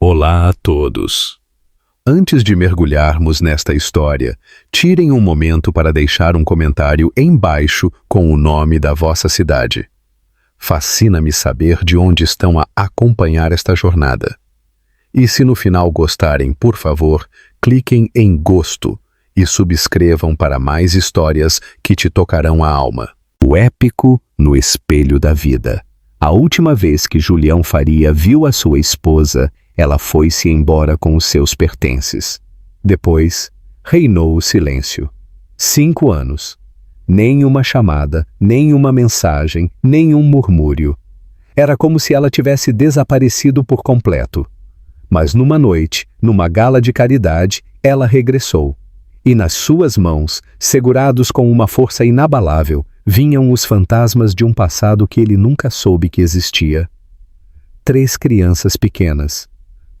Olá a todos! Antes de mergulharmos nesta história, tirem um momento para deixar um comentário embaixo com o nome da vossa cidade. Fascina-me saber de onde estão a acompanhar esta jornada. E se no final gostarem, por favor, cliquem em gosto e subscrevam para mais histórias que te tocarão a alma. O épico no espelho da vida. A última vez que Julião Faria viu a sua esposa, ela foi-se embora com os seus pertences. Depois, reinou o silêncio. 5 anos. Nem uma chamada, nem uma mensagem, nem um murmúrio. Era como se ela tivesse desaparecido por completo. Mas numa noite, numa gala de caridade, ela regressou. E nas suas mãos, segurados com uma força inabalável, vinham os fantasmas de um passado que ele nunca soube que existia. 3 crianças pequenas.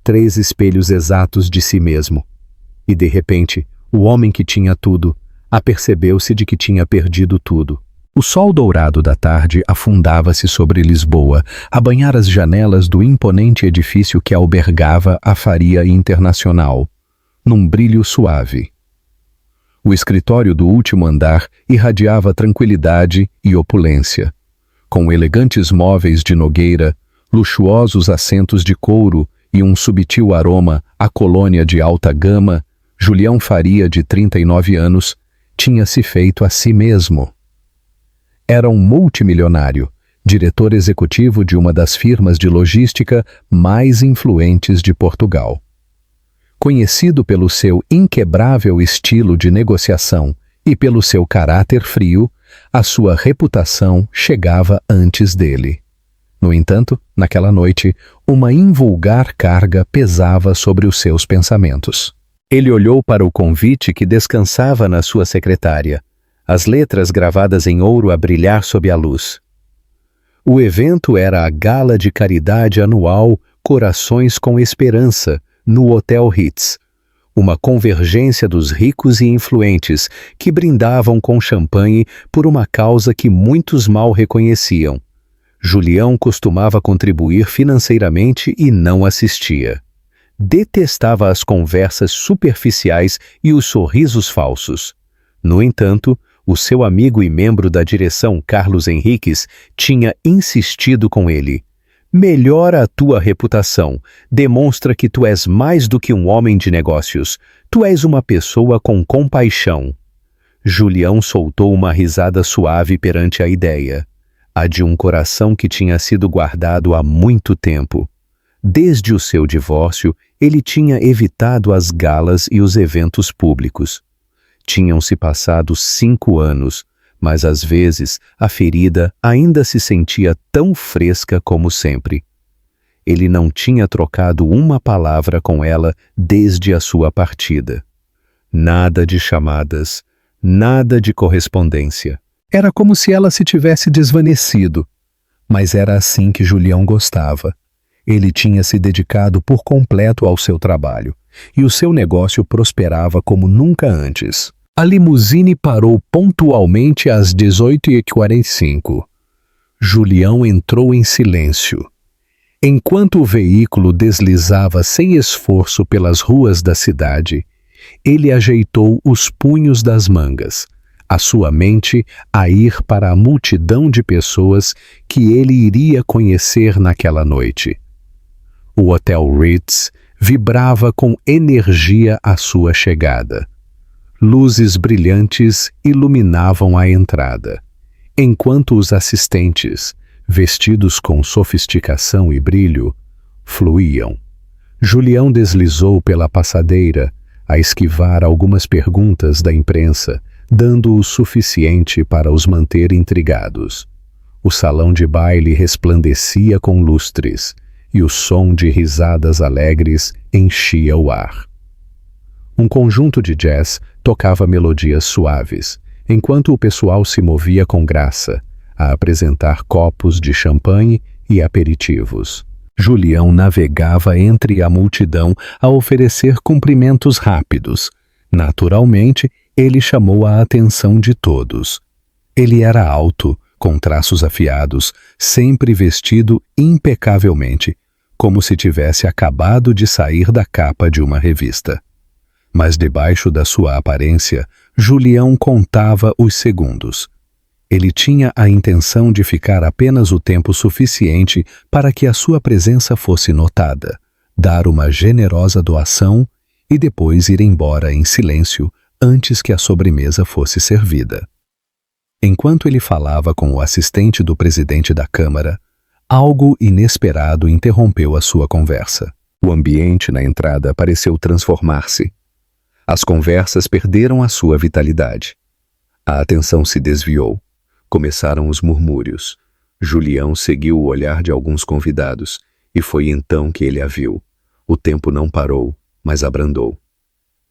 3 espelhos exatos de si mesmo. E de repente, o homem que tinha tudo, apercebeu-se de que tinha perdido tudo. O sol dourado da tarde afundava-se sobre Lisboa, a banhar as janelas do imponente edifício que albergava a Faria Internacional, num brilho suave. O escritório do último andar irradiava tranquilidade e opulência. Com elegantes móveis de nogueira, luxuosos assentos de couro e um subtil aroma à colônia de alta gama, Julião Faria, de 39 anos, tinha-se feito a si mesmo. Era um multimilionário, diretor executivo de uma das firmas de logística mais influentes de Portugal. Conhecido pelo seu inquebrável estilo de negociação e pelo seu caráter frio, a sua reputação chegava antes dele. No entanto, naquela noite, uma invulgar carga pesava sobre os seus pensamentos. Ele olhou para o convite que descansava na sua secretária, as letras gravadas em ouro a brilhar sob a luz. O evento era a gala de caridade anual Corações com Esperança, no Hotel Ritz, uma convergência dos ricos e influentes que brindavam com champanhe por uma causa que muitos mal reconheciam. Julião costumava contribuir financeiramente e não assistia. Detestava as conversas superficiais e os sorrisos falsos. No entanto, o seu amigo e membro da direção, Carlos Henriques, tinha insistido com ele. Melhora a tua reputação, demonstra que tu és mais do que um homem de negócios, tu és uma pessoa com compaixão. Julião soltou uma risada suave perante a ideia. A de um coração que tinha sido guardado há muito tempo. Desde o seu divórcio, ele tinha evitado as galas e os eventos públicos. Tinham-se passado 5 anos, mas às vezes a ferida ainda se sentia tão fresca como sempre. Ele não tinha trocado uma palavra com ela desde a sua partida. Nada de chamadas, nada de correspondência. Era como se ela se tivesse desvanecido, mas era assim que Julião gostava. Ele tinha se dedicado por completo ao seu trabalho, e o seu negócio prosperava como nunca antes. A limusine parou pontualmente às 18h45. Julião entrou em silêncio. Enquanto o veículo deslizava sem esforço pelas ruas da cidade, ele ajeitou os punhos das mangas, a sua mente a ir para a multidão de pessoas que ele iria conhecer naquela noite. O Hotel Ritz vibrava com energia à sua chegada. Luzes brilhantes iluminavam a entrada, enquanto os assistentes, vestidos com sofisticação e brilho, fluíam. Julião deslizou pela passadeira, a esquivar algumas perguntas da imprensa, dando o suficiente para os manter intrigados. O salão de baile resplandecia com lustres, e o som de risadas alegres enchia o ar. Um conjunto de jazz tocava melodias suaves, enquanto o pessoal se movia com graça, a apresentar copos de champanhe e aperitivos. Julião navegava entre a multidão a oferecer cumprimentos rápidos. Naturalmente, ele chamou a atenção de todos. Ele era alto, com traços afiados, sempre vestido impecavelmente, como se tivesse acabado de sair da capa de uma revista. Mas debaixo da sua aparência, Julião contava os segundos. Ele tinha a intenção de ficar apenas o tempo suficiente para que a sua presença fosse notada, dar uma generosa doação e depois ir embora em silêncio antes que a sobremesa fosse servida. Enquanto ele falava com o assistente do presidente da Câmara, algo inesperado interrompeu a sua conversa. O ambiente na entrada pareceu transformar-se. As conversas perderam a sua vitalidade. A atenção se desviou. Começaram os murmúrios. Julião seguiu o olhar de alguns convidados, e foi então que ele a viu. O tempo não parou, mas abrandou.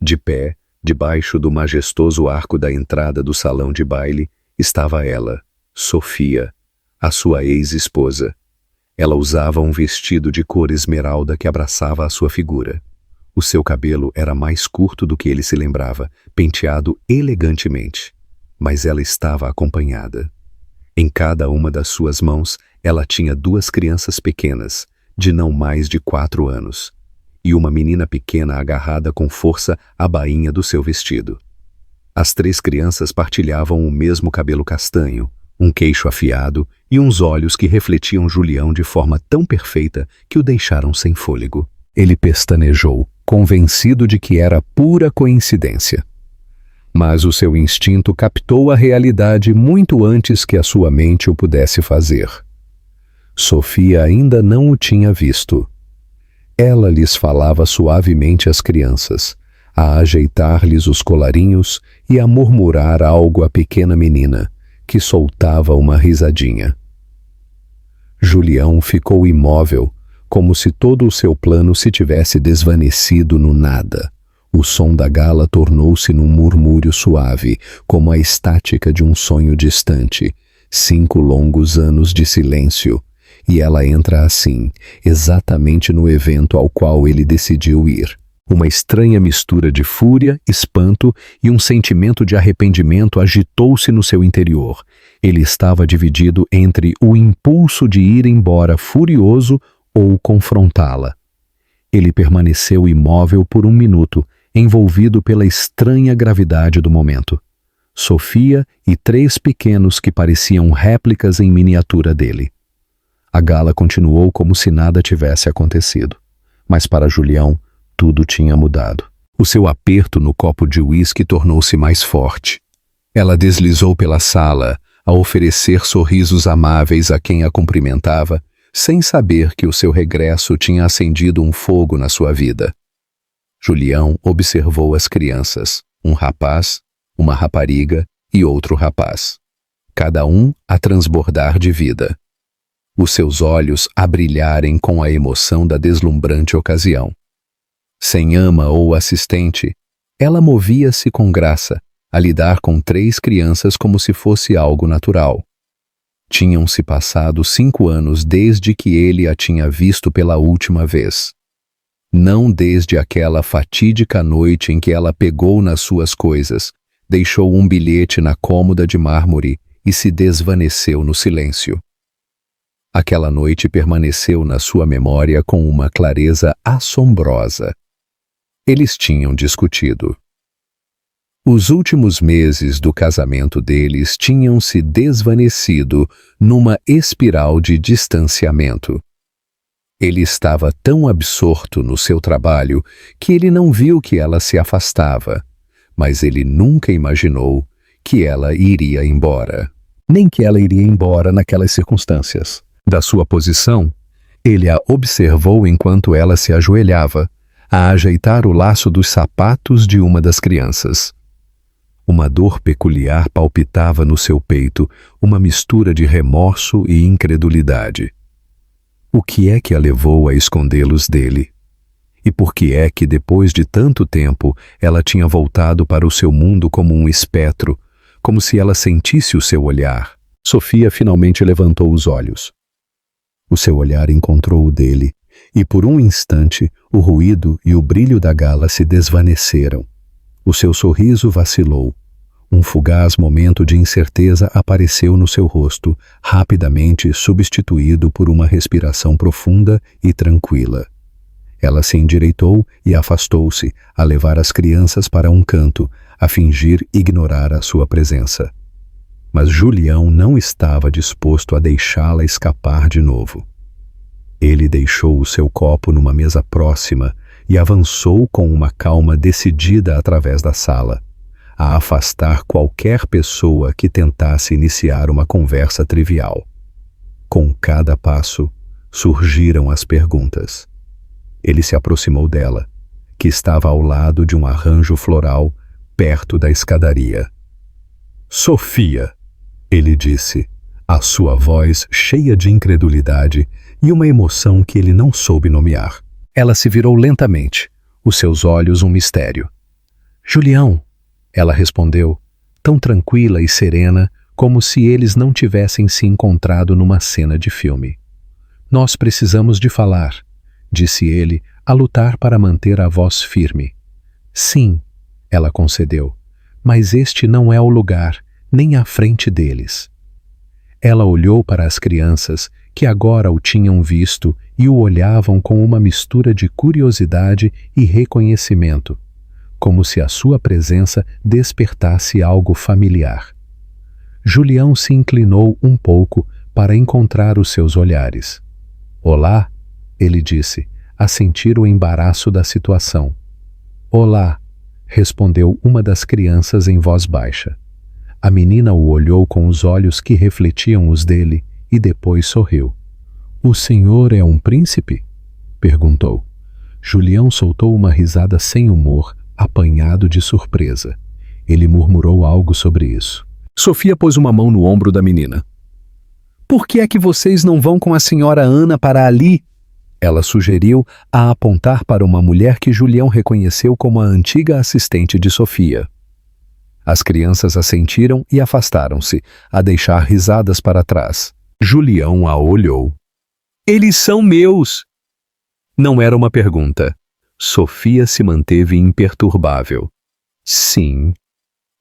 De pé, debaixo do majestoso arco da entrada do salão de baile, estava ela, Sofia, a sua ex-esposa. Ela usava um vestido de cor esmeralda que abraçava a sua figura. O seu cabelo era mais curto do que ele se lembrava, penteado elegantemente. Mas ela estava acompanhada. Em cada uma das suas mãos, ela tinha 2 crianças pequenas, de não mais de 4 anos, e uma menina pequena agarrada com força à bainha do seu vestido. As 3 crianças partilhavam o mesmo cabelo castanho, um queixo afiado e uns olhos que refletiam Julião de forma tão perfeita que o deixaram sem fôlego. Ele pestanejou, convencido de que era pura coincidência. Mas o seu instinto captou a realidade muito antes que a sua mente o pudesse fazer. Sofia ainda não o tinha visto. Ela lhes falava suavemente às crianças, a ajeitar-lhes os colarinhos e a murmurar algo à pequena menina, que soltava uma risadinha. Julião ficou imóvel, como se todo o seu plano se tivesse desvanecido no nada. O som da gala tornou-se num murmúrio suave, como a estática de um sonho distante. 5 longos anos de silêncio, e ela entra assim, exatamente no evento ao qual ele decidiu ir. Uma estranha mistura de fúria, espanto e um sentimento de arrependimento agitou-se no seu interior. Ele estava dividido entre o impulso de ir embora furioso ou confrontá-la. Ele permaneceu imóvel por 1 minuto, envolvido pela estranha gravidade do momento. Sofia e 3 pequenos que pareciam réplicas em miniatura dele. A gala continuou como se nada tivesse acontecido. Mas para Julião, tudo tinha mudado. O seu aperto no copo de uísque tornou-se mais forte. Ela deslizou pela sala, a oferecer sorrisos amáveis a quem a cumprimentava, sem saber que o seu regresso tinha acendido um fogo na sua vida. Julião observou as crianças, um rapaz, uma rapariga e outro rapaz, cada um a transbordar de vida. Os seus olhos a brilharem com a emoção da deslumbrante ocasião. Sem ama ou assistente, ela movia-se com graça, a lidar com 3 crianças como se fosse algo natural. Tinham-se passado 5 anos desde que ele a tinha visto pela última vez. Não desde aquela fatídica noite em que ela pegou nas suas coisas, deixou um bilhete na cômoda de mármore e se desvaneceu no silêncio. Aquela noite permaneceu na sua memória com uma clareza assombrosa. Eles tinham discutido. Os últimos meses do casamento deles tinham se desvanecido numa espiral de distanciamento. Ele estava tão absorto no seu trabalho que ele não viu que ela se afastava, mas ele nunca imaginou que ela iria embora. Nem que ela iria embora naquelas circunstâncias. Da sua posição, ele a observou enquanto ela se ajoelhava, a ajeitar o laço dos sapatos de uma das crianças. Uma dor peculiar palpitava no seu peito, uma mistura de remorso e incredulidade. O que é que a levou a escondê-los dele? E por que é que, depois de tanto tempo, ela tinha voltado para o seu mundo como um espectro, como se ela sentisse o seu olhar? Sofia finalmente levantou os olhos. O seu olhar encontrou o dele, e por um instante o ruído e o brilho da gala se desvaneceram. O seu sorriso vacilou. Um fugaz momento de incerteza apareceu no seu rosto, rapidamente substituído por uma respiração profunda e tranquila. Ela se endireitou e afastou-se, a levar as crianças para um canto, a fingir ignorar a sua presença. Mas Julião não estava disposto a deixá-la escapar de novo. Ele deixou o seu copo numa mesa próxima e avançou com uma calma decidida através da sala, a afastar qualquer pessoa que tentasse iniciar uma conversa trivial. Com cada passo, surgiram as perguntas. Ele se aproximou dela, que estava ao lado de um arranjo floral perto da escadaria. "Sofia", ele disse, a sua voz cheia de incredulidade e uma emoção que ele não soube nomear. Ela se virou lentamente, os seus olhos um mistério. "Julião", ela respondeu, tão tranquila e serena como se eles não tivessem se encontrado numa cena de filme. "Nós precisamos de falar", disse ele, a lutar para manter a voz firme. "Sim", ela concedeu, "mas este não é o lugar, nem à frente deles." Ela olhou para as crianças, que agora o tinham visto e o olhavam com uma mistura de curiosidade e reconhecimento, como se a sua presença despertasse algo familiar. Julião se inclinou um pouco para encontrar os seus olhares. "Olá", ele disse, a sentir o embaraço da situação. "Olá", respondeu uma das crianças em voz baixa. A menina o olhou com os olhos que refletiam os dele e depois sorriu. "O senhor é um príncipe?", perguntou. Julião soltou uma risada sem humor, apanhado de surpresa. Ele murmurou algo sobre isso. Sofia pôs uma mão no ombro da menina. "Por que é que vocês não vão com a senhora Ana para ali?", ela sugeriu, a apontar para uma mulher que Julião reconheceu como a antiga assistente de Sofia. As crianças assentiram e afastaram-se, a deixar risadas para trás. Julião a olhou. "Eles são meus!" Não era uma pergunta. Sofia se manteve imperturbável. "Sim."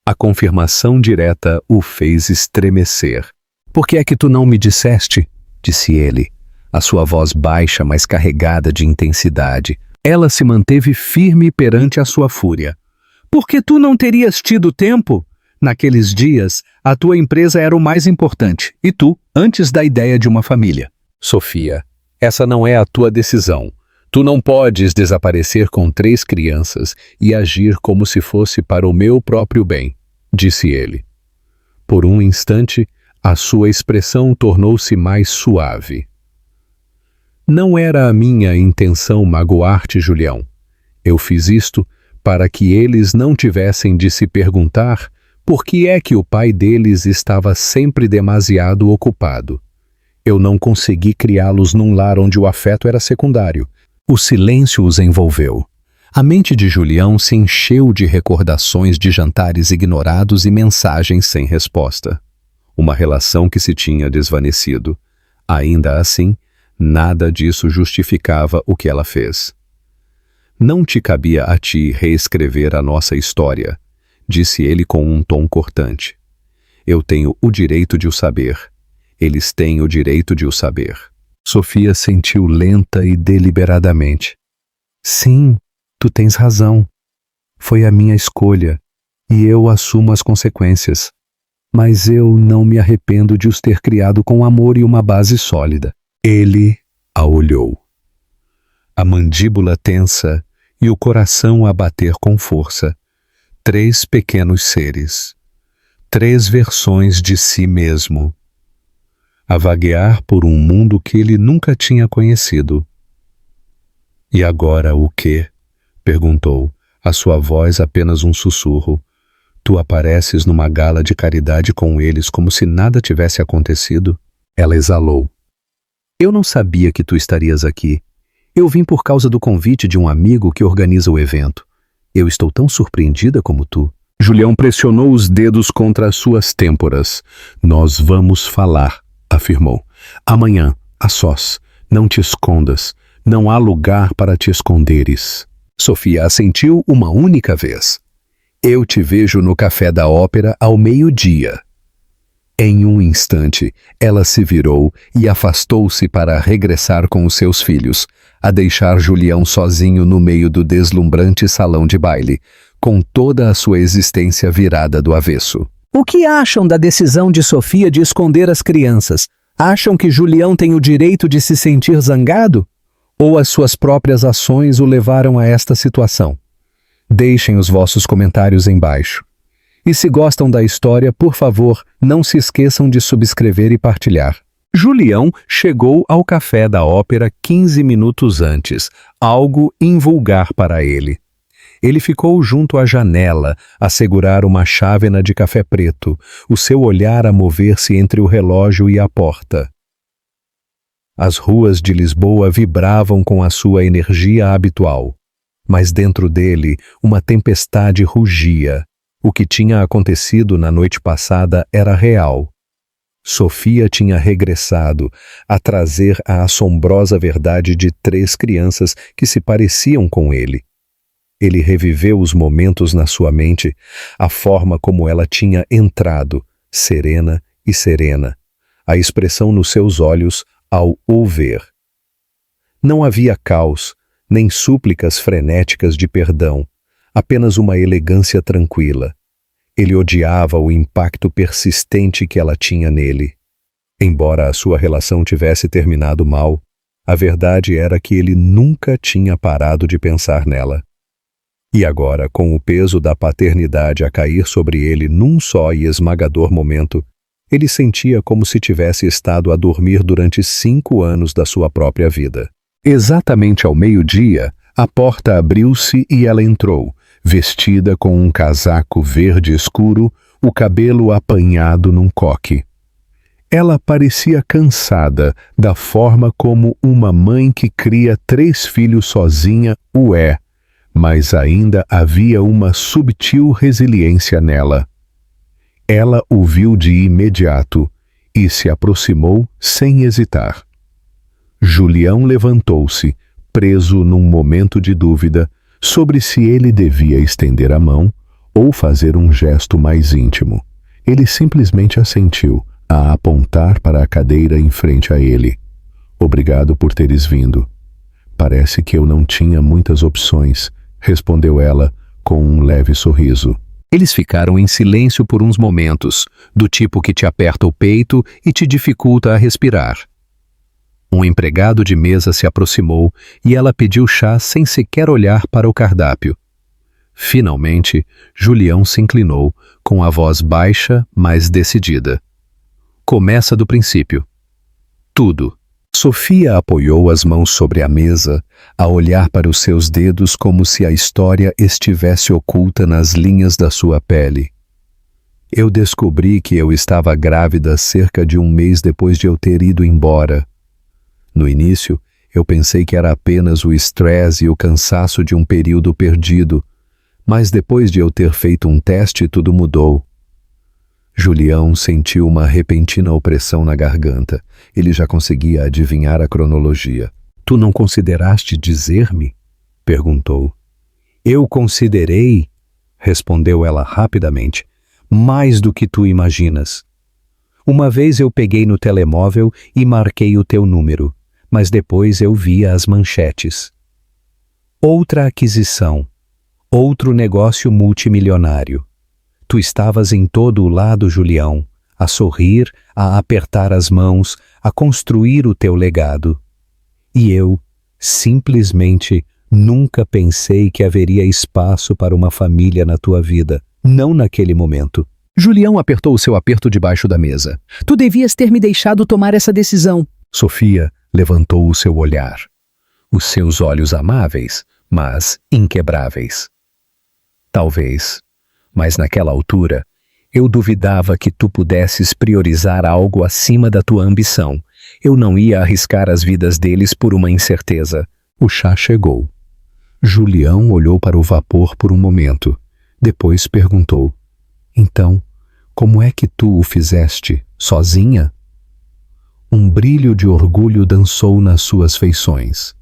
A confirmação direta o fez estremecer. "Por que é que tu não me disseste?", disse ele, a sua voz baixa, mas carregada de intensidade. Ela se manteve firme perante a sua fúria. "Porque tu não terias tido tempo? Naqueles dias, a tua empresa era o mais importante, e tu, antes da ideia de uma família." "Sofia, essa não é a tua decisão. Tu não podes desaparecer com 3 crianças e agir como se fosse para o meu próprio bem", disse ele. Por um instante, a sua expressão tornou-se mais suave. "Não era a minha intenção magoar-te, Julião. Eu fiz isto para que eles não tivessem de se perguntar por que é que o pai deles estava sempre demasiado ocupado. Eu não consegui criá-los num lar onde o afeto era secundário." O silêncio os envolveu. A mente de Julião se encheu de recordações de jantares ignorados e mensagens sem resposta. Uma relação que se tinha desvanecido. Ainda assim, nada disso justificava o que ela fez. "Não te cabia a ti reescrever a nossa história", disse ele com um tom cortante. "Eu tenho o direito de o saber. Eles têm o direito de o saber." Sofia sentiu lenta e deliberadamente. "Sim, tu tens razão. Foi a minha escolha, e eu assumo as consequências. Mas eu não me arrependo de os ter criado com amor e uma base sólida." Ele a olhou. A mandíbula tensa e o coração a bater com força. 3 pequenos seres. 3 versões de si mesmo. A vaguear por um mundo que ele nunca tinha conhecido. "E agora o quê?", perguntou, a sua voz apenas um sussurro. "Tu apareces numa gala de caridade com eles como se nada tivesse acontecido?" Ela exalou. "Eu não sabia que tu estarias aqui. Eu vim por causa do convite de um amigo que organiza o evento. Eu estou tão surpreendida como tu." Julião pressionou os dedos contra as suas têmporas. "Nós vamos falar", afirmou. "Amanhã, a sós. Não te escondas. Não há lugar para te esconderes." Sofia assentiu uma única vez. Eu te vejo no café da ópera ao meio-dia. Em um instante, ela se virou e afastou-se para regressar com os seus filhos, a deixar Julião sozinho no meio do deslumbrante salão de baile, com toda a sua existência virada do avesso. O que acham da decisão de Sofia de esconder as crianças? Acham que Julião tem o direito de se sentir zangado? Ou as suas próprias ações o levaram a esta situação? Deixem os vossos comentários embaixo. E se gostam da história, por favor, não se esqueçam de subscrever e partilhar. Julião chegou ao café da ópera 15 minutos antes, algo invulgar para ele. Ele ficou junto à janela, a segurar uma chávena de café preto, o seu olhar a mover-se entre o relógio e a porta. As ruas de Lisboa vibravam com a sua energia habitual, mas dentro dele uma tempestade rugia. O que tinha acontecido na noite passada era real. Sofia tinha regressado a trazer a assombrosa verdade de 3 crianças que se pareciam com ele. Ele reviveu os momentos na sua mente, a forma como ela tinha entrado, serena e serena, a expressão nos seus olhos ao o ver. Não havia caos, nem súplicas frenéticas de perdão, apenas uma elegância tranquila. Ele odiava o impacto persistente que ela tinha nele. Embora a sua relação tivesse terminado mal, a verdade era que ele nunca tinha parado de pensar nela. E agora, com o peso da paternidade a cair sobre ele num só e esmagador momento, ele sentia como se tivesse estado a dormir durante 5 anos da sua própria vida. Exatamente ao meio-dia, a porta abriu-se e ela entrou, vestida com um casaco verde escuro, o cabelo apanhado num coque. Ela parecia cansada da forma como uma mãe que cria 3 filhos sozinha o é, mas ainda havia uma subtil resiliência nela. Ela o viu de imediato e se aproximou sem hesitar. Julião levantou-se, preso num momento de dúvida sobre se ele devia estender a mão ou fazer um gesto mais íntimo. Ele simplesmente assentiu, a apontar para a cadeira em frente a ele. Obrigado por teres vindo. Parece que eu não tinha muitas opções, respondeu ela com um leve sorriso. Eles ficaram em silêncio por uns momentos, do tipo que te aperta o peito e te dificulta a respirar. Um empregado de mesa se aproximou e ela pediu chá sem sequer olhar para o cardápio. Finalmente, Julião se inclinou, com a voz baixa, mas decidida. Começa do princípio. Tudo. Sofia apoiou as mãos sobre a mesa, a olhar para os seus dedos como se a história estivesse oculta nas linhas da sua pele. Eu descobri que eu estava grávida cerca de 1 mês depois de eu ter ido embora. No início, eu pensei que era apenas o estresse e o cansaço de um período perdido, mas depois de eu ter feito um teste, tudo mudou. Julião sentiu uma repentina opressão na garganta. Ele já conseguia adivinhar a cronologia. Tu não consideraste dizer-me? Perguntou. Eu considerei, respondeu ela rapidamente, mais do que tu imaginas. Uma vez eu peguei no telemóvel e marquei o teu número, mas depois eu via as manchetes. Outra aquisição, outro negócio multimilionário. Tu estavas em todo o lado, Julião, a sorrir, a apertar as mãos, a construir o teu legado. E eu, simplesmente, nunca pensei que haveria espaço para uma família na tua vida, não naquele momento. Julião apertou o seu aperto debaixo da mesa. Tu devias ter me deixado tomar essa decisão. Sofia levantou o seu olhar. Os seus olhos amáveis, mas inquebráveis. Talvez, mas naquela altura, eu duvidava que tu pudesses priorizar algo acima da tua ambição. Eu não ia arriscar as vidas deles por uma incerteza. O chá chegou. Julião olhou para o vapor por um momento. Depois perguntou: então, como é que tu o fizeste? Sozinha? Um brilho de orgulho dançou nas suas feições.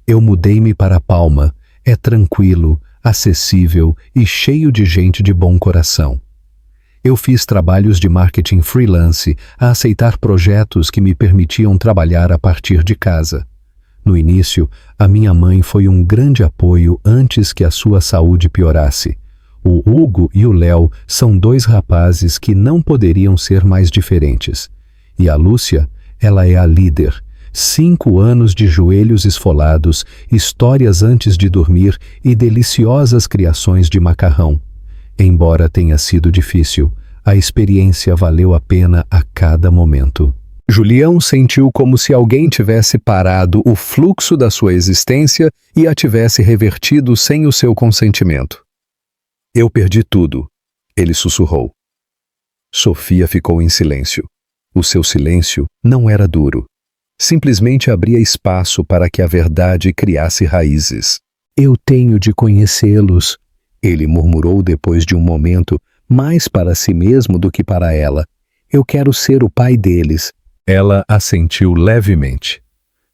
Eu mudei-me para Palma. É tranquilo. acessível e cheio de gente de bom coração. Eu fiz trabalhos de marketing freelance a aceitar projetos que me permitiam trabalhar a partir de casa. No início, a minha mãe foi um grande apoio antes que a sua saúde piorasse. O Hugo e o Léo são dois rapazes que não poderiam ser mais diferentes. E a Lúcia, ela é a líder. 5 anos de joelhos esfolados, histórias antes de dormir e deliciosas criações de macarrão. Embora tenha sido difícil, a experiência valeu a pena a cada momento. Julião sentiu como se alguém tivesse parado o fluxo da sua existência e a tivesse revertido sem o seu consentimento. Eu perdi tudo, ele sussurrou. Sofia ficou em silêncio. O seu silêncio não era duro. Simplesmente abria espaço para que a verdade criasse raízes. Eu tenho de conhecê-los, ele murmurou depois de um momento, mais para si mesmo do que para ela. Eu quero ser o pai deles. Ela assentiu levemente.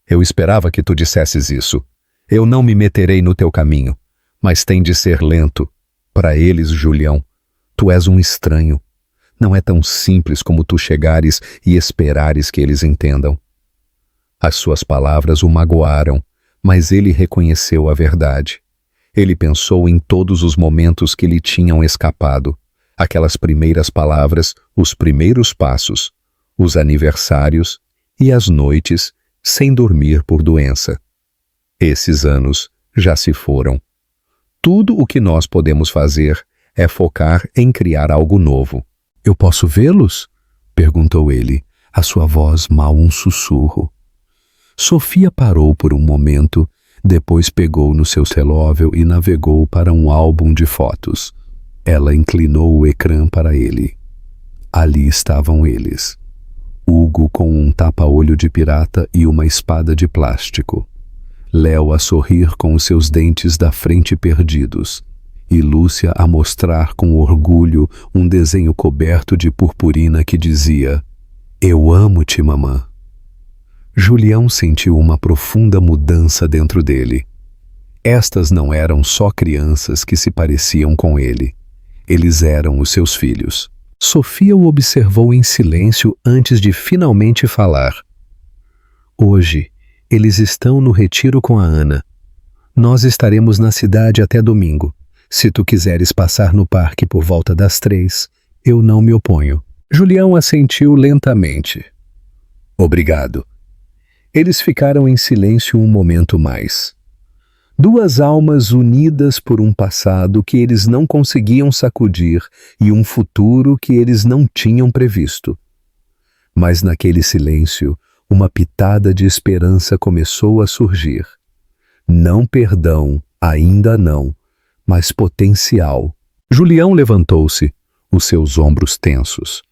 Eu esperava que tu dissesses isso. Eu não me meterei no teu caminho, mas tem de ser lento. Para eles, Julião, tu és um estranho. Não é tão simples como tu chegares e esperares que eles entendam. As suas palavras o magoaram, mas ele reconheceu a verdade. Ele pensou em todos os momentos que lhe tinham escapado. Aquelas primeiras palavras, os primeiros passos, os aniversários e as noites sem dormir por doença. Esses anos já se foram. Tudo o que nós podemos fazer é focar em criar algo novo. Eu posso vê-los? Perguntou ele, a sua voz mal um sussurro. Sofia parou por um momento, depois pegou no seu telemóvel e navegou para um álbum de fotos. Ela inclinou o ecrã para ele. Ali estavam eles. Hugo com um tapa-olho de pirata e uma espada de plástico. Léo a sorrir com os seus dentes da frente perdidos. E Lúcia a mostrar com orgulho um desenho coberto de purpurina que dizia: Eu amo-te, mamã. Julião sentiu uma profunda mudança dentro dele. Estas não eram só crianças que se pareciam com ele. Eles eram os seus filhos. Sofia o observou em silêncio antes de finalmente falar. Hoje, eles estão no retiro com a Ana. Nós estaremos na cidade até domingo. Se tu quiseres passar no parque por volta das 3, eu não me oponho. Julião assentiu lentamente. Obrigado. Eles ficaram em silêncio um momento mais. Duas almas unidas por um passado que eles não conseguiam sacudir e um futuro que eles não tinham previsto. Mas naquele silêncio, uma pitada de esperança começou a surgir. Não perdão, ainda não, mas potencial. Julião levantou-se, os seus ombros tensos.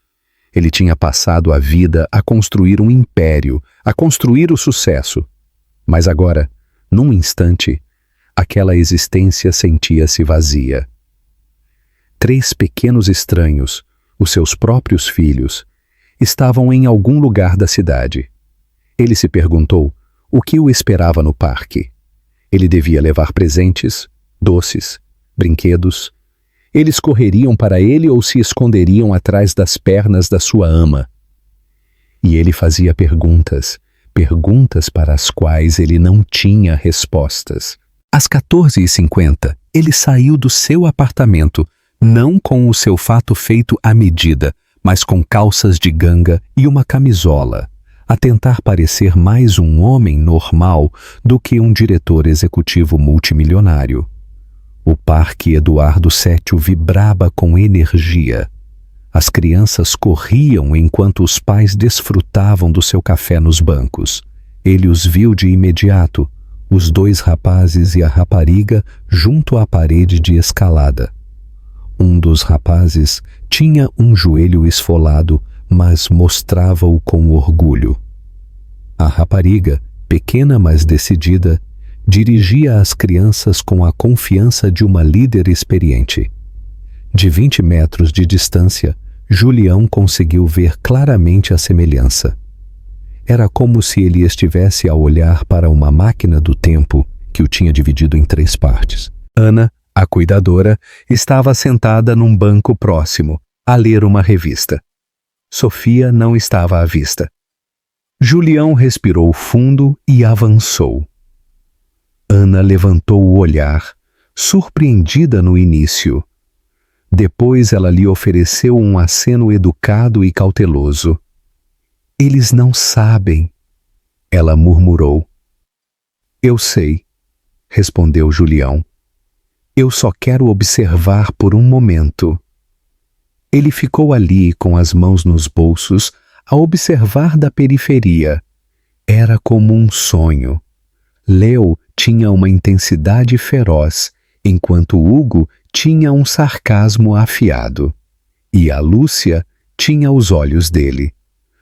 Ele tinha passado a vida a construir um império, a construir o sucesso. Mas agora, num instante, aquela existência sentia-se vazia. 3 pequenos estranhos, os seus próprios filhos, estavam em algum lugar da cidade. Ele se perguntou o que o esperava no parque. Ele devia levar presentes, doces, brinquedos. Eles correriam para ele ou se esconderiam atrás das pernas da sua ama. E ele fazia perguntas para as quais ele não tinha respostas. Às 14h50, ele saiu do seu apartamento, não com o seu fato feito à medida, mas com calças de ganga e uma camisola, a tentar parecer mais um homem normal do que um diretor executivo multimilionário. O Parque Eduardo Sétio vibrava com energia. As crianças corriam enquanto os pais desfrutavam do seu café nos bancos. Ele os viu de imediato, os 2 rapazes e a rapariga junto à parede de escalada. Um dos rapazes tinha um joelho esfolado, mas mostrava-o com orgulho. A rapariga, pequena mas decidida, dirigia as crianças com a confiança de uma líder experiente. De 20 metros de distância, Julião conseguiu ver claramente a semelhança. Era como se ele estivesse a olhar para uma máquina do tempo que o tinha dividido em 3 partes. Ana, A cuidadora estava sentada num banco próximo, a ler uma revista. Sofia não estava à vista. Julião respirou fundo e avançou. Ana levantou o olhar, surpreendida no início. Depois ela lhe ofereceu um aceno educado e cauteloso. Eles não sabem, ela murmurou. Eu sei, respondeu Julião. Eu só quero observar por um momento. Ele ficou ali com as mãos nos bolsos, a observar da periferia. Era como um sonho. Leo tinha uma intensidade feroz, enquanto Hugo tinha um sarcasmo afiado. E a Lúcia tinha os olhos dele.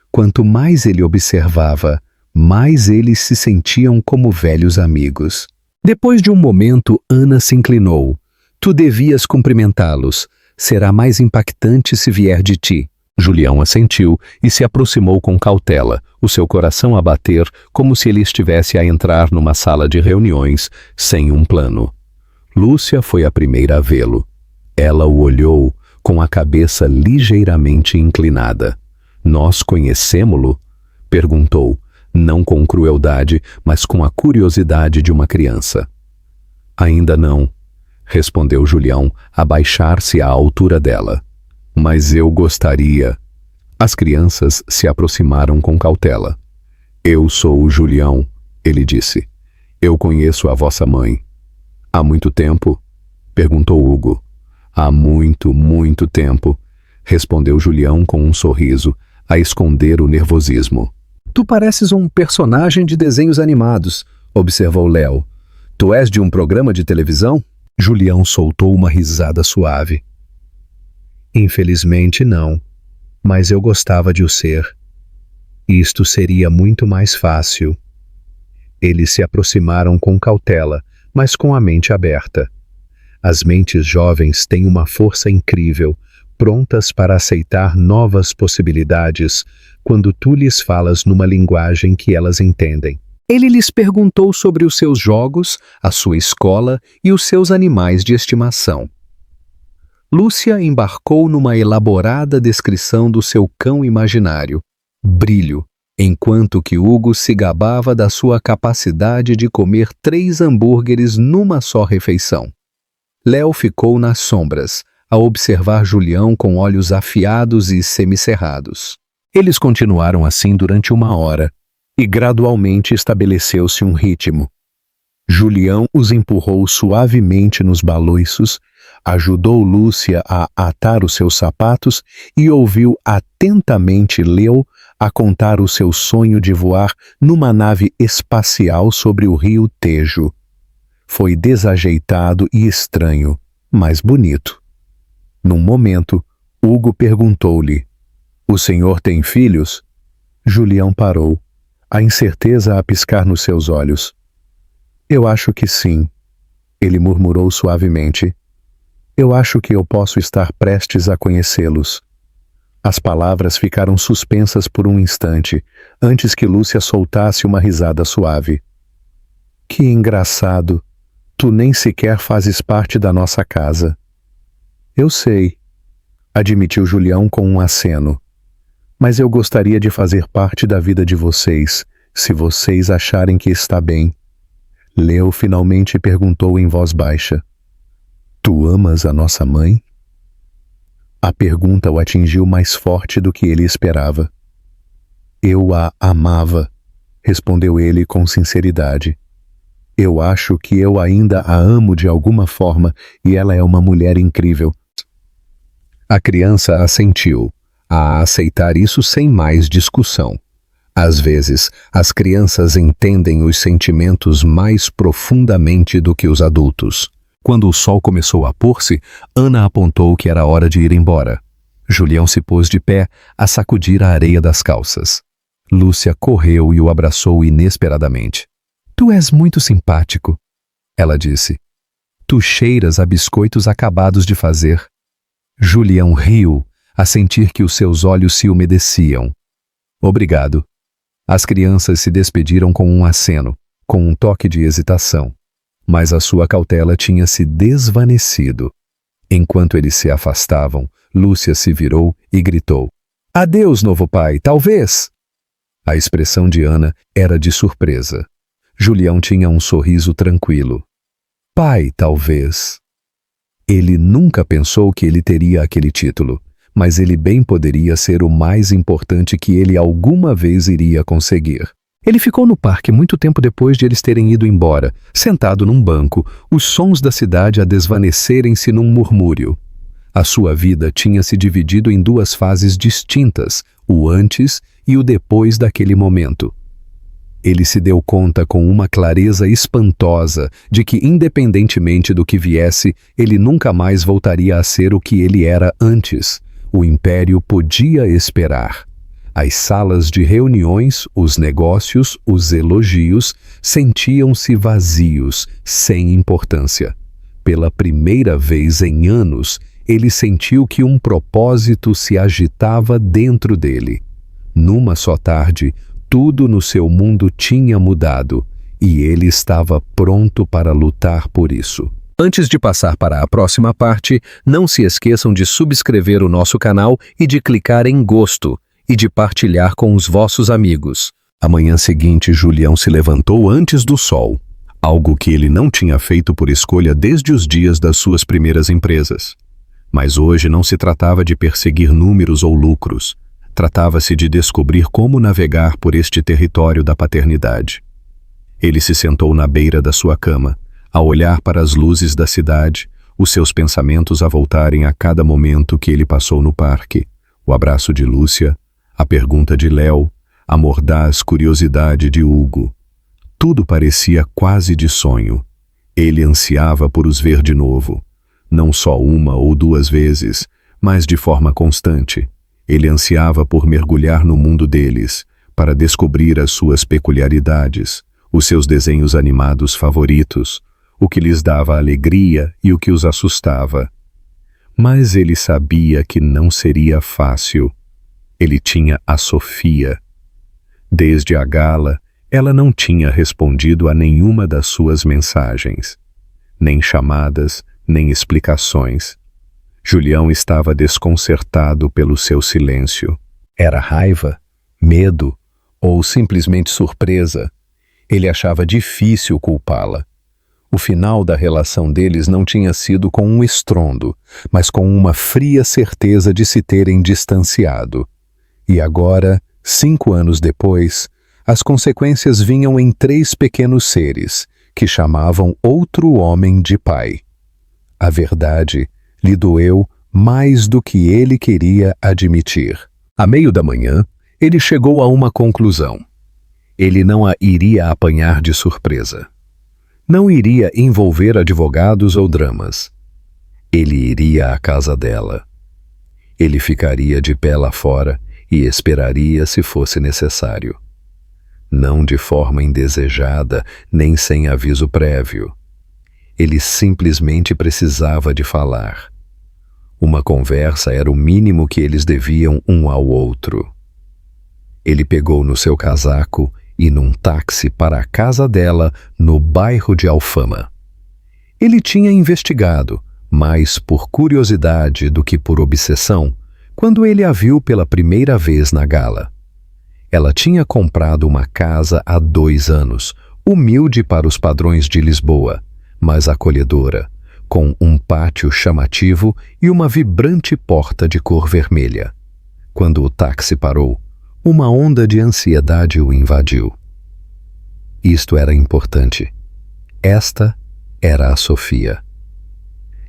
Quanto mais ele observava, mais eles se sentiam como velhos amigos. Depois de um momento, Ana se inclinou. Tu devias cumprimentá-los. Será mais impactante se vier de ti. Julião assentiu e se aproximou com cautela, o seu coração a bater como se ele estivesse a entrar numa sala de reuniões, sem um plano. Lúcia foi a primeira a vê-lo. Ela o olhou com a cabeça ligeiramente inclinada. Nós conhecemo-lo? Perguntou, não com crueldade, mas com a curiosidade de uma criança. Ainda não, respondeu Julião, a baixar-se à altura dela. Mas eu gostaria. As crianças se aproximaram com cautela. Eu sou o Julião, ele disse. Eu conheço a vossa mãe. Há muito tempo? Perguntou Hugo. Há muito, muito tempo, respondeu Julião com um sorriso, a esconder o nervosismo. Tu pareces um personagem de desenhos animados, observou Léo. Tu és de um programa de televisão? Julião soltou uma risada suave. Infelizmente não, mas eu gostava de o ser. Isto seria muito mais fácil. Eles se aproximaram com cautela, mas com a mente aberta. As mentes jovens têm uma força incrível, prontas para aceitar novas possibilidades quando tu lhes falas numa linguagem que elas entendem. Ele lhes perguntou sobre os seus jogos, a sua escola e os seus animais de estimação. Lúcia embarcou numa elaborada descrição do seu cão imaginário, Brilho, enquanto que Hugo se gabava da sua capacidade de comer 3 hambúrgueres numa só refeição. Léo ficou nas sombras, a observar Julião com olhos afiados e semicerrados. Eles continuaram assim durante 1 hora, e gradualmente estabeleceu-se um ritmo. Julião os empurrou suavemente nos baloiços, ajudou Lúcia a atar os seus sapatos e ouviu atentamente Leo a contar o seu sonho de voar numa nave espacial sobre o rio Tejo. Foi desajeitado e estranho, mas bonito. Num momento, Hugo perguntou-lhe: O senhor tem filhos? Julião parou, a incerteza a piscar nos seus olhos. Eu acho que sim, ele murmurou suavemente. Eu acho que eu posso estar prestes a conhecê-los. As palavras ficaram suspensas por um instante, antes que Lúcia soltasse uma risada suave. Que engraçado! Tu nem sequer fazes parte da nossa casa. Eu sei, admitiu Julião com um aceno. Mas eu gostaria de fazer parte da vida de vocês, se vocês acharem que está bem. Leo finalmente perguntou em voz baixa. Tu amas a nossa mãe? A pergunta o atingiu mais forte do que ele esperava. Eu a amava, respondeu ele com sinceridade. Eu acho que eu ainda a amo de alguma forma e ela é uma mulher incrível. A criança assentiu, a aceitar isso sem mais discussão. Às vezes, as crianças entendem os sentimentos mais profundamente do que os adultos. Quando o sol começou a pôr-se, Ana apontou que era hora de ir embora. Julião se pôs de pé, a sacudir a areia das calças. Lúcia correu e o abraçou inesperadamente. Tu és muito simpático, ela disse. Tu cheiras a biscoitos acabados de fazer. Julião riu, a sentir que os seus olhos se umedeciam. Obrigado. As crianças se despediram com um aceno, com um toque de hesitação. Mas a sua cautela tinha se desvanecido. Enquanto eles se afastavam, Lúcia se virou e gritou: "Adeus, novo pai, talvez!" A expressão de Ana era de surpresa. Julião tinha um sorriso tranquilo. "Pai, talvez." Ele nunca pensou que ele teria aquele título, mas ele bem poderia ser o mais importante que ele alguma vez iria conseguir. Ele ficou no parque muito tempo depois de eles terem ido embora, sentado num banco, os sons da cidade a desvanecerem-se num murmúrio. A sua vida tinha se dividido em duas fases distintas, o antes e o depois daquele momento. Ele se deu conta com uma clareza espantosa de que, independentemente do que viesse, ele nunca mais voltaria a ser o que ele era antes. O império podia esperar. As salas de reuniões, os negócios, os elogios sentiam-se vazios, sem importância. Pela primeira vez em anos, ele sentiu que um propósito se agitava dentro dele. Numa só tarde, tudo no seu mundo tinha mudado, e ele estava pronto para lutar por isso. Antes de passar para a próxima parte, não se esqueçam de subscrever o nosso canal e de clicar em gosto, e de partilhar com os vossos amigos. A manhã seguinte, Julião se levantou antes do sol, algo que ele não tinha feito por escolha desde os dias das suas primeiras empresas. Mas hoje não se tratava de perseguir números ou lucros. Tratava-se de descobrir como navegar por este território da paternidade. Ele se sentou na beira da sua cama, a olhar para as luzes da cidade, os seus pensamentos a voltarem a cada momento que ele passou no parque, o abraço de Lúcia, a pergunta de Léo, a mordaz curiosidade de Hugo. Tudo parecia quase de sonho. Ele ansiava por os ver de novo, não só uma ou duas vezes, mas de forma constante. Ele ansiava por mergulhar no mundo deles, para descobrir as suas peculiaridades, os seus desenhos animados favoritos, o que lhes dava alegria e o que os assustava. Mas ele sabia que não seria fácil. Ele tinha a Sofia. Desde a gala, ela não tinha respondido a nenhuma das suas mensagens. Nem chamadas, nem explicações. Julião estava desconcertado pelo seu silêncio. Era raiva, medo ou simplesmente surpresa? Ele achava difícil culpá-la. O final da relação deles não tinha sido com um estrondo, mas com uma fria certeza de se terem distanciado. E agora, 5 anos depois, as consequências vinham em 3 pequenos seres, que chamavam outro homem de pai. A verdade lhe doeu mais do que ele queria admitir. À meio da manhã, ele chegou a uma conclusão. Ele não a iria apanhar de surpresa. Não iria envolver advogados ou dramas. Ele iria à casa dela. Ele ficaria de pé lá fora e esperaria se fosse necessário. Não de forma indesejada, nem sem aviso prévio. Ele simplesmente precisava de falar. Uma conversa era o mínimo que eles deviam um ao outro. Ele pegou no seu casaco e num táxi para a casa dela no bairro de Alfama. Ele tinha investigado, mais por curiosidade do que por obsessão, quando ele a viu pela primeira vez na gala. Ela tinha comprado uma casa há 2 anos, humilde para os padrões de Lisboa, mas acolhedora, com um pátio chamativo e uma vibrante porta de cor vermelha. Quando o táxi parou, uma onda de ansiedade o invadiu. Isto era importante. Esta era a Sofia.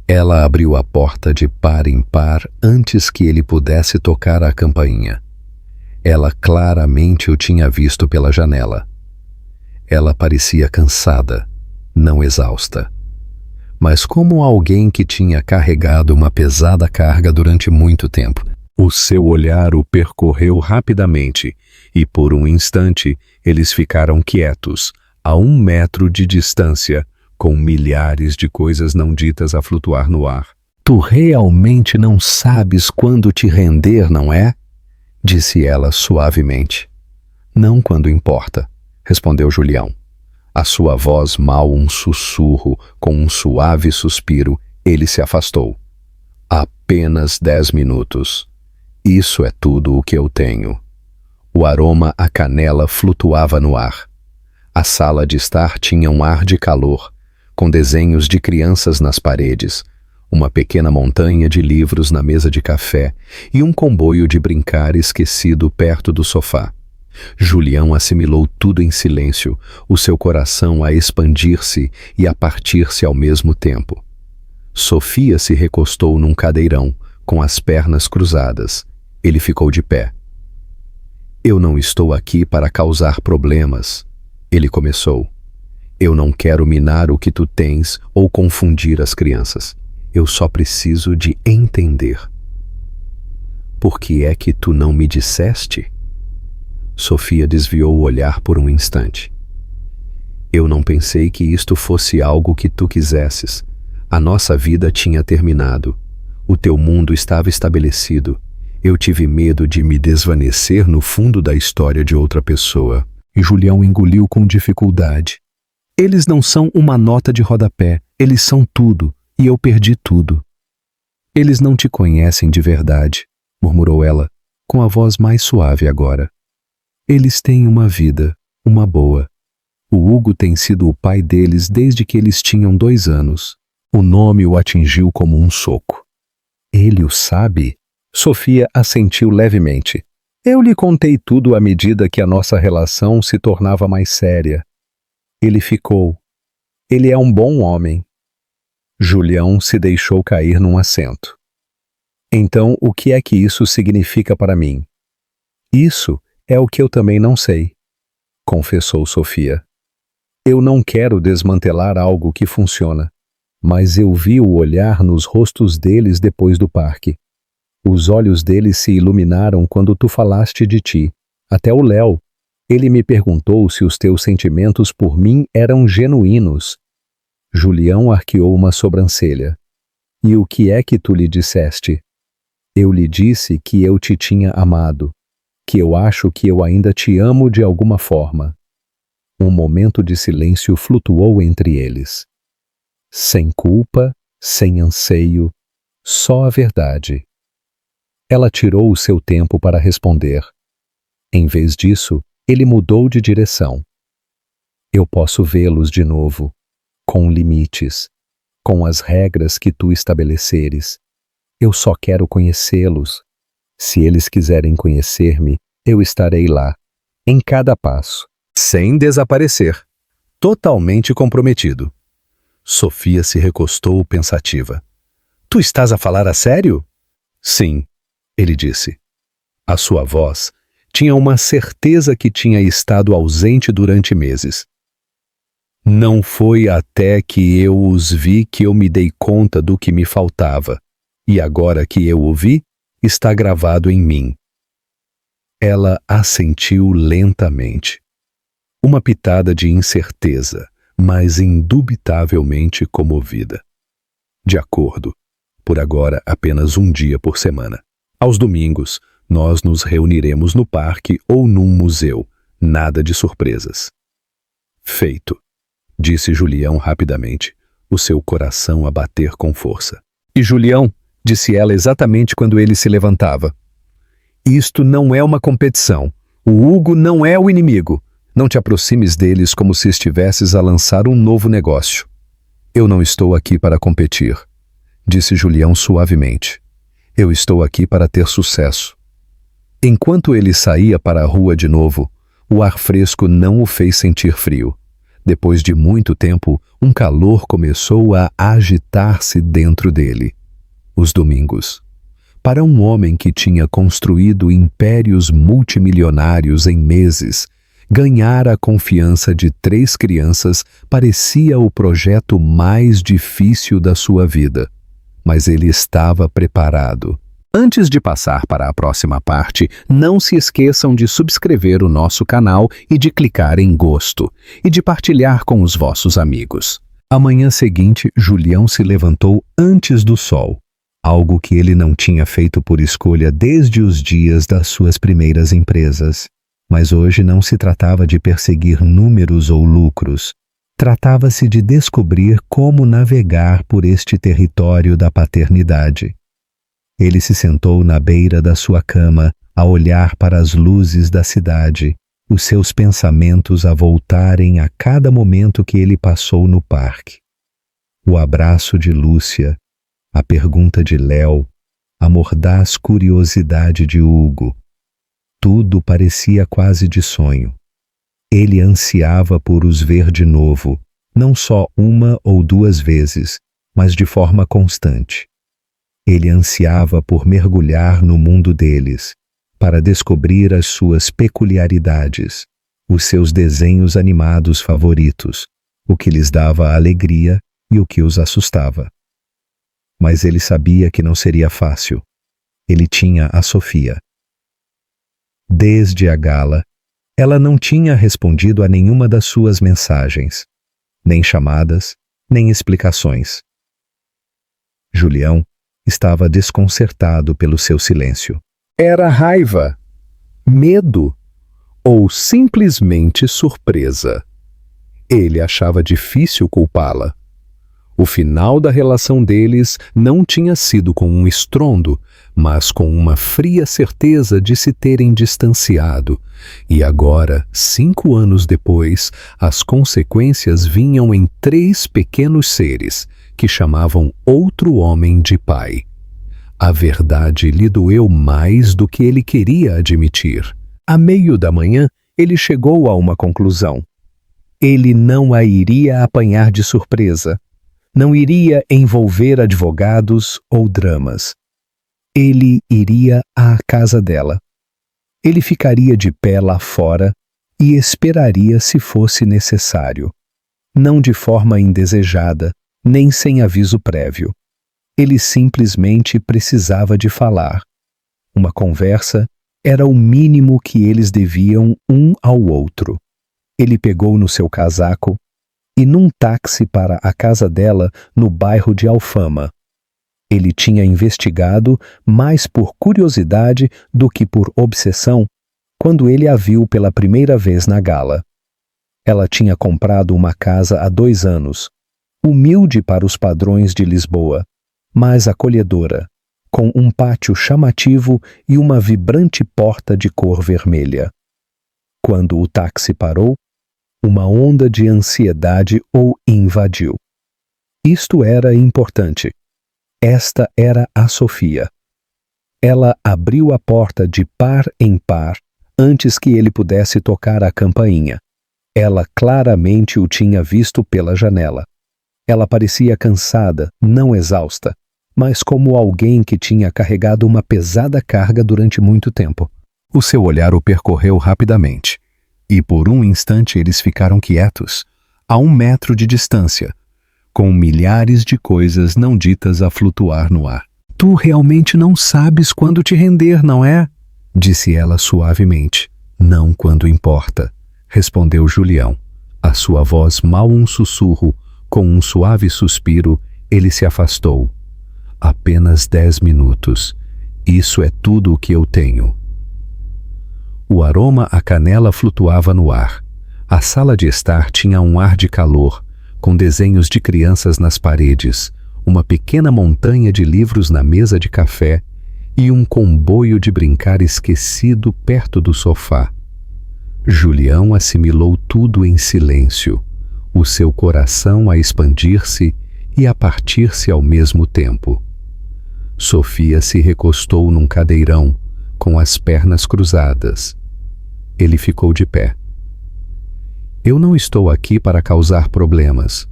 Ela abriu a porta de par em par antes que ele pudesse tocar a campainha. Ela claramente o tinha visto pela janela. Ela parecia cansada, não exausta, mas como alguém que tinha carregado uma pesada carga durante muito tempo. O seu olhar o percorreu rapidamente e, por um instante, eles ficaram quietos, a 1 metro de distância, com milhares de coisas não ditas a flutuar no ar. "Tu realmente não sabes quando te render, não é?" disse ela suavemente. "Não quando importa", respondeu Julião. A sua voz mal um sussurro, com um suave suspiro, ele se afastou. Apenas 10 minutos. Isso é tudo o que eu tenho. O aroma à canela flutuava no ar. A sala de estar tinha um ar de calor, com desenhos de crianças nas paredes, uma pequena montanha de livros na mesa de café e um comboio de brincar esquecido perto do sofá. Julião assimilou tudo em silêncio, o seu coração a expandir-se e a partir-se ao mesmo tempo. Sofia se recostou num cadeirão, com as pernas cruzadas. Ele ficou de pé. Eu não estou aqui para causar problemas, ele começou. Eu não quero minar o que tu tens ou confundir as crianças. Eu só preciso de entender. Por que é que tu não me disseste? Sofia desviou o olhar por um instante. Eu não pensei que isto fosse algo que tu quisesses. A nossa vida tinha terminado. O teu mundo estava estabelecido. Eu tive medo de me desvanecer no fundo da história de outra pessoa. E Julião engoliu com dificuldade. Eles não são uma nota de rodapé. Eles são tudo. E eu perdi tudo. Eles não te conhecem de verdade, murmurou ela, com a voz mais suave agora. Eles têm uma vida, uma boa. O Hugo tem sido o pai deles desde que eles tinham 2 anos. O nome o atingiu como um soco. Ele o sabe? Sofia assentiu levemente. Eu lhe contei tudo à medida que a nossa relação se tornava mais séria. Ele ficou. Ele é um bom homem. Julião se deixou cair num assento. Então, o que é que isso significa para mim? Isso é o que eu também não sei, confessou Sofia. Eu não quero desmantelar algo que funciona, mas eu vi o olhar nos rostos deles depois do parque. Os olhos deles se iluminaram quando tu falaste de ti. Até o Léo. Ele me perguntou se os teus sentimentos por mim eram genuínos. Julião arqueou uma sobrancelha. E o que é que tu lhe disseste? Eu lhe disse que eu te tinha amado, que eu acho que eu ainda te amo de alguma forma. Um momento de silêncio flutuou entre eles. Sem culpa, sem anseio, só a verdade. Ela tirou o seu tempo para responder. Em vez disso, ele mudou de direção. Eu posso vê-los de novo, com limites, com as regras que tu estabeleceres. Eu só quero conhecê-los. Se eles quiserem conhecer-me, eu estarei lá, em cada passo. Sem desaparecer. Totalmente comprometido. Sofia se recostou pensativa. Tu estás a falar a sério? Sim, ele disse. A sua voz tinha uma certeza que tinha estado ausente durante meses. Não foi até que eu os vi que eu me dei conta do que me faltava, e agora que eu o vi, está gravado em mim. Ela assentiu lentamente. Uma pitada de incerteza, mas indubitavelmente comovida. De acordo, por agora apenas um dia por semana. Aos domingos, nós nos reuniremos no parque ou num museu, nada de surpresas. Feito, disse Julião rapidamente, o seu coração a bater com força. E Julião, disse ela exatamente quando ele se levantava. Isto não é uma competição. O Hugo não é o inimigo. Não te aproximes deles como se estivesses a lançar um novo negócio. Eu não estou aqui para competir, disse Julião suavemente. Eu estou aqui para ter sucesso. Enquanto ele saía para a rua de novo, o ar fresco não o fez sentir frio. Depois de muito tempo, um calor começou a agitar-se dentro dele. Os domingos. Para um homem que tinha construído impérios multimilionários em meses, ganhar a confiança de 3 crianças parecia o projeto mais difícil da sua vida. Mas ele estava preparado. Antes de passar para a próxima parte, não se esqueçam de subscrever o nosso canal e de clicar em gosto, e de partilhar com os vossos amigos. A manhã seguinte, Julião se levantou antes do sol, algo que ele não tinha feito por escolha desde os dias das suas primeiras empresas. Mas hoje não se tratava de perseguir números ou lucros, Tratava-se de descobrir como navegar por este território da paternidade. Ele se sentou na beira da sua cama, a olhar para as luzes da cidade, os seus pensamentos a voltarem a cada momento que ele passou no parque. O abraço de Lúcia, a pergunta de Léo, a mordaz curiosidade de Hugo. Tudo parecia quase de sonho. Ele ansiava por os ver de novo, não só uma ou duas vezes, mas de forma constante. Ele ansiava por mergulhar no mundo deles, para descobrir as suas peculiaridades, os seus desenhos animados favoritos, o que lhes dava alegria e o que os assustava. Mas ele sabia que não seria fácil. Ele tinha a Sofia. Desde a gala, ela não tinha respondido a nenhuma das suas mensagens, nem chamadas, nem explicações. Julião estava desconcertado pelo seu silêncio. Era raiva, medo ou simplesmente surpresa. Ele achava difícil culpá-la. O final da relação deles não tinha sido com um estrondo, mas com uma fria certeza de se terem distanciado. E agora, 5 anos depois, as consequências vinham em 3 pequenos seres, que chamavam outro homem de pai. A verdade lhe doeu mais do que ele queria admitir. À meio da manhã, ele chegou a uma conclusão. Ele não a iria apanhar de surpresa. Não iria envolver advogados ou dramas. Ele iria à casa dela. Ele ficaria de pé lá fora e esperaria se fosse necessário. Não de forma indesejada, nem sem aviso prévio. Ele simplesmente precisava de falar. Uma conversa era o mínimo que eles deviam um ao outro. Ele pegou no seu casaco e num táxi para a casa dela no bairro de Alfama. Ele tinha investigado mais por curiosidade do que por obsessão quando ele a viu pela primeira vez na gala. Ela tinha comprado uma casa há 2 anos, humilde para os padrões de Lisboa, mas acolhedora, com um pátio chamativo e uma vibrante porta de cor vermelha. Quando o táxi parou, uma onda de ansiedade o invadiu. Isto era importante. Esta era a Sofia. Ela abriu a porta de par em par antes que ele pudesse tocar a campainha. Ela claramente o tinha visto pela janela. Ela parecia cansada, não exausta, mas como alguém que tinha carregado uma pesada carga durante muito tempo. O seu olhar o percorreu rapidamente. E por um instante eles ficaram quietos, a 1 metro de distância, com milhares de coisas não ditas a flutuar no ar. Tu realmente não sabes quando te render, não é? Disse ela suavemente. Não quando importa, respondeu Julião. A sua voz mal um sussurro, com um suave suspiro, ele se afastou. Apenas 10 minutos. Isso é tudo o que eu tenho. O aroma à canela flutuava no ar. A sala de estar tinha um ar de calor, com desenhos de crianças nas paredes, uma pequena montanha de livros na mesa de café e um comboio de brincar esquecido perto do sofá. Julião assimilou tudo em silêncio, o seu coração a expandir-se e a partir-se ao mesmo tempo. Sofia se recostou num cadeirão, com as pernas cruzadas. Ele ficou de pé. Eu não estou aqui para causar problemas,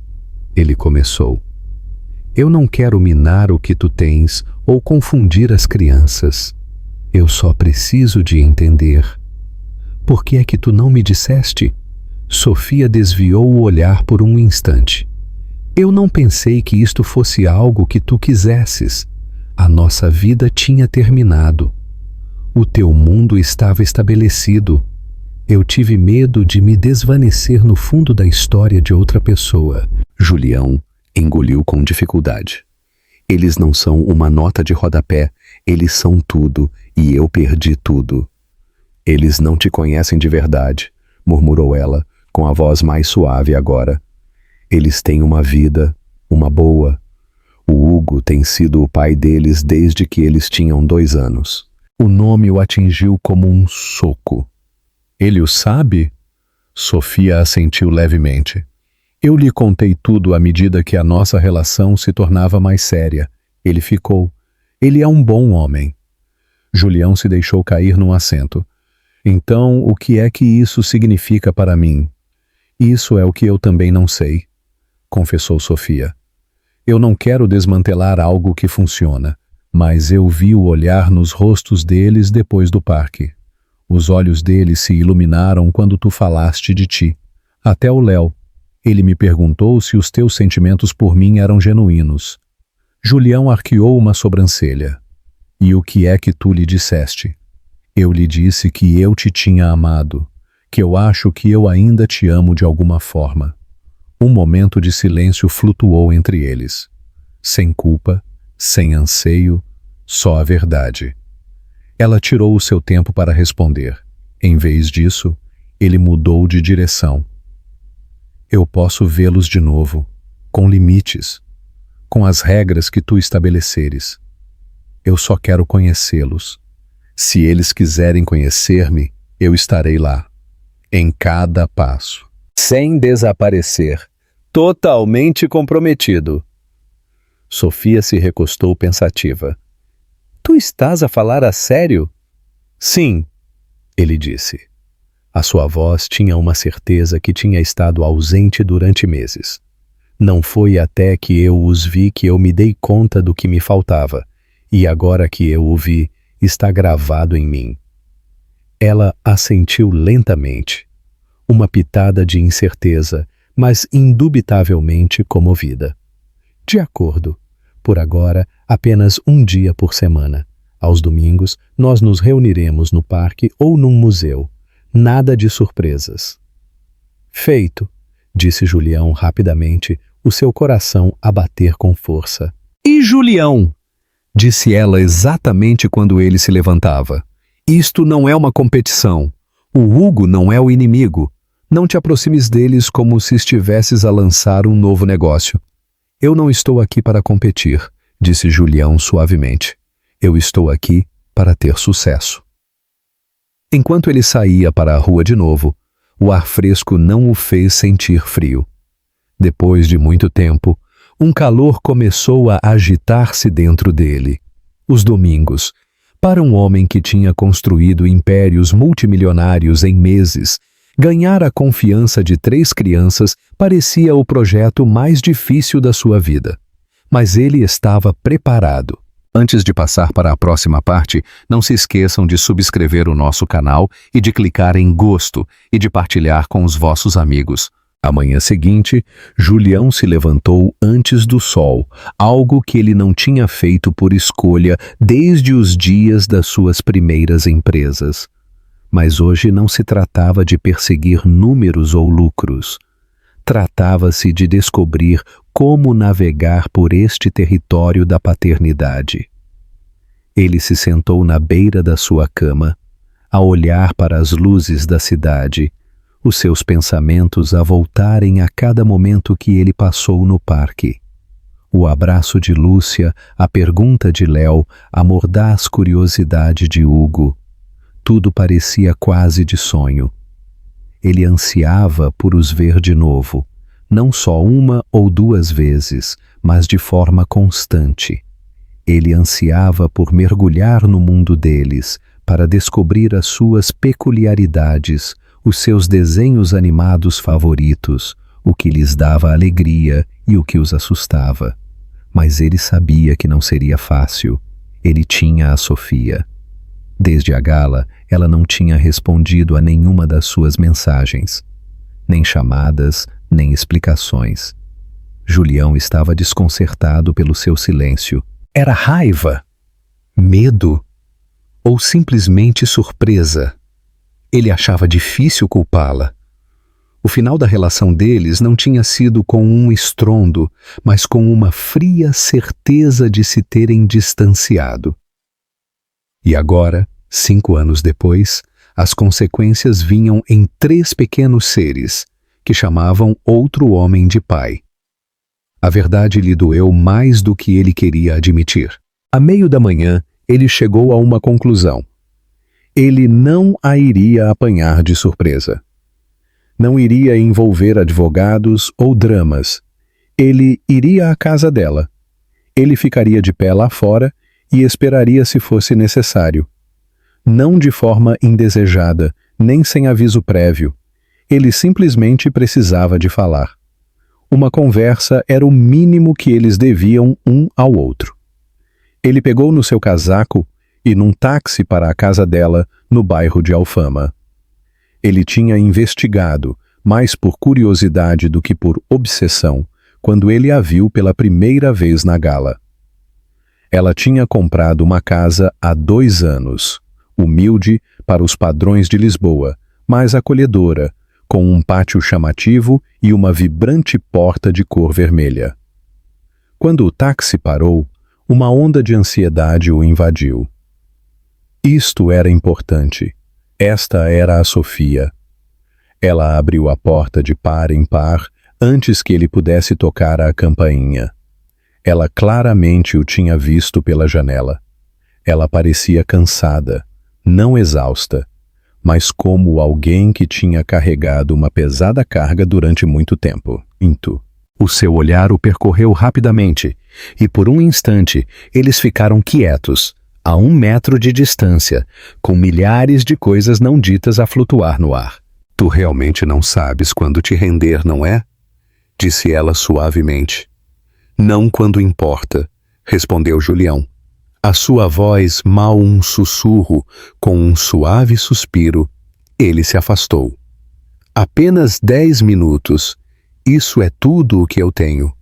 ele começou. Eu não quero minar o que tu tens ou confundir as crianças. Eu só preciso de entender. Por que é que tu não me disseste? Sofia desviou o olhar por um instante. Eu não pensei que isto fosse algo que tu quisesses. A nossa vida tinha terminado. O teu mundo estava estabelecido. Eu tive medo de me desvanecer no fundo da história de outra pessoa. Julião engoliu com dificuldade. Eles não são uma nota de rodapé, eles são tudo, e eu perdi tudo. Eles não te conhecem de verdade, murmurou ela, com a voz mais suave agora. Eles têm uma vida, uma boa. O Hugo tem sido o pai deles desde que eles tinham 2 anos. O nome o atingiu como um soco. Ele o sabe? Sofia assentiu levemente. Eu lhe contei tudo à medida que a nossa relação se tornava mais séria. Ele ficou. Ele é um bom homem. Julião se deixou cair num assento. Então, o que é que isso significa para mim? Isso é o que eu também não sei, confessou Sofia. Eu não quero desmantelar algo que funciona, mas eu vi o olhar nos rostos deles depois do parque. Os olhos deles se iluminaram quando tu falaste de ti. Até o Léo. Ele me perguntou se os teus sentimentos por mim eram genuínos. Julião arqueou uma sobrancelha. E o que é que tu lhe disseste? Eu lhe disse que eu te tinha amado, que eu acho que eu ainda te amo de alguma forma. Um momento de silêncio flutuou entre eles. Sem culpa, sem anseio, só a verdade. Ela tirou o seu tempo para responder. Em vez disso, ele mudou de direção. Eu posso vê-los de novo, com limites, com as regras que tu estabeleceres. Eu só quero conhecê-los. Se eles quiserem conhecer-me, eu estarei lá, em cada passo. Sem desaparecer, totalmente comprometido. Sofia se recostou pensativa. Tu estás a falar a sério? Sim, ele disse. A sua voz tinha uma certeza que tinha estado ausente durante meses. Não foi até que eu os vi que eu me dei conta do que me faltava, e agora que eu o vi, está gravado em mim. Ela assentiu lentamente, uma pitada de incerteza, mas indubitavelmente comovida. De acordo. Por agora, apenas um dia por semana. Aos domingos, nós nos reuniremos no parque ou num museu. Nada de surpresas. Feito, disse Julião rapidamente, o seu coração a bater com força. E Julião? Disse ela exatamente quando ele se levantava. Isto não é uma competição. O Hugo não é o inimigo. Não te aproximes deles como se estivesses a lançar um novo negócio. Eu não estou aqui para competir, disse Julião suavemente. Eu estou aqui para ter sucesso. Enquanto ele saía para a rua de novo, o ar fresco não o fez sentir frio. Depois de muito tempo, um calor começou a agitar-se dentro dele. Os domingos, para um homem que tinha construído impérios multimilionários em meses, ganhar a confiança de 3 crianças parecia o projeto mais difícil da sua vida. Mas ele estava preparado. Antes de passar para a próxima parte, não se esqueçam de subscrever o nosso canal e de clicar em gosto e de partilhar com os vossos amigos. A manhã seguinte, Julião se levantou antes do sol, algo que ele não tinha feito por escolha desde os dias das suas primeiras empresas. Mas hoje não se tratava de perseguir números ou lucros. Tratava-se de descobrir como navegar por este território da paternidade. Ele se sentou na beira da sua cama, a olhar para as luzes da cidade, os seus pensamentos a voltarem a cada momento que ele passou no parque. O abraço de Lúcia, a pergunta de Léo, a mordaz curiosidade de Hugo. Tudo parecia quase de sonho. Ele ansiava por os ver de novo, não só 1 ou 2 vezes, mas de forma constante. Ele ansiava por mergulhar no mundo deles, para descobrir as suas peculiaridades, os seus desenhos animados favoritos, o que lhes dava alegria e o que os assustava. Mas ele sabia que não seria fácil. Ele tinha a Sofia. Desde a gala, ela não tinha respondido a nenhuma das suas mensagens. Nem chamadas, nem explicações. Julião estava desconcertado pelo seu silêncio. Era raiva? Medo? Ou simplesmente surpresa? Ele achava difícil culpá-la. O final da relação deles não tinha sido com um estrondo, mas com uma fria certeza de se terem distanciado. E agora, 5 anos depois, as consequências vinham em 3 pequenos seres, que chamavam outro homem de pai. A verdade lhe doeu mais do que ele queria admitir. À meio da manhã, ele chegou a uma conclusão. Ele não a iria apanhar de surpresa. Não iria envolver advogados ou dramas. Ele iria à casa dela. Ele ficaria de pé lá fora e esperaria se fosse necessário. Não de forma indesejada, nem sem aviso prévio. Ele simplesmente precisava de falar. Uma conversa era o mínimo que eles deviam um ao outro. Ele pegou no seu casaco e num táxi para a casa dela, no bairro de Alfama. Ele tinha investigado, mais por curiosidade do que por obsessão, quando ele a viu pela primeira vez na gala. Ela tinha comprado uma casa há 2 anos, humilde para os padrões de Lisboa, mas acolhedora, com um pátio chamativo e uma vibrante porta de cor vermelha. Quando o táxi parou, uma onda de ansiedade o invadiu. Isto era importante. Esta era a Sofia. Ela abriu a porta de par em par antes que ele pudesse tocar a campainha. Ela claramente o tinha visto pela janela. Ela parecia cansada, não exausta, mas como alguém que tinha carregado uma pesada carga durante muito tempo. O seu olhar o percorreu rapidamente, e por um instante eles ficaram quietos, a 1 metro de distância, com milhares de coisas não ditas a flutuar no ar. Tu realmente não sabes quando te render, não é? Disse ela suavemente. Não quando importa, respondeu Julião. A sua voz mal um sussurro, com um suave suspiro. Ele se afastou. Apenas 10 minutos. Isso é tudo o que eu tenho.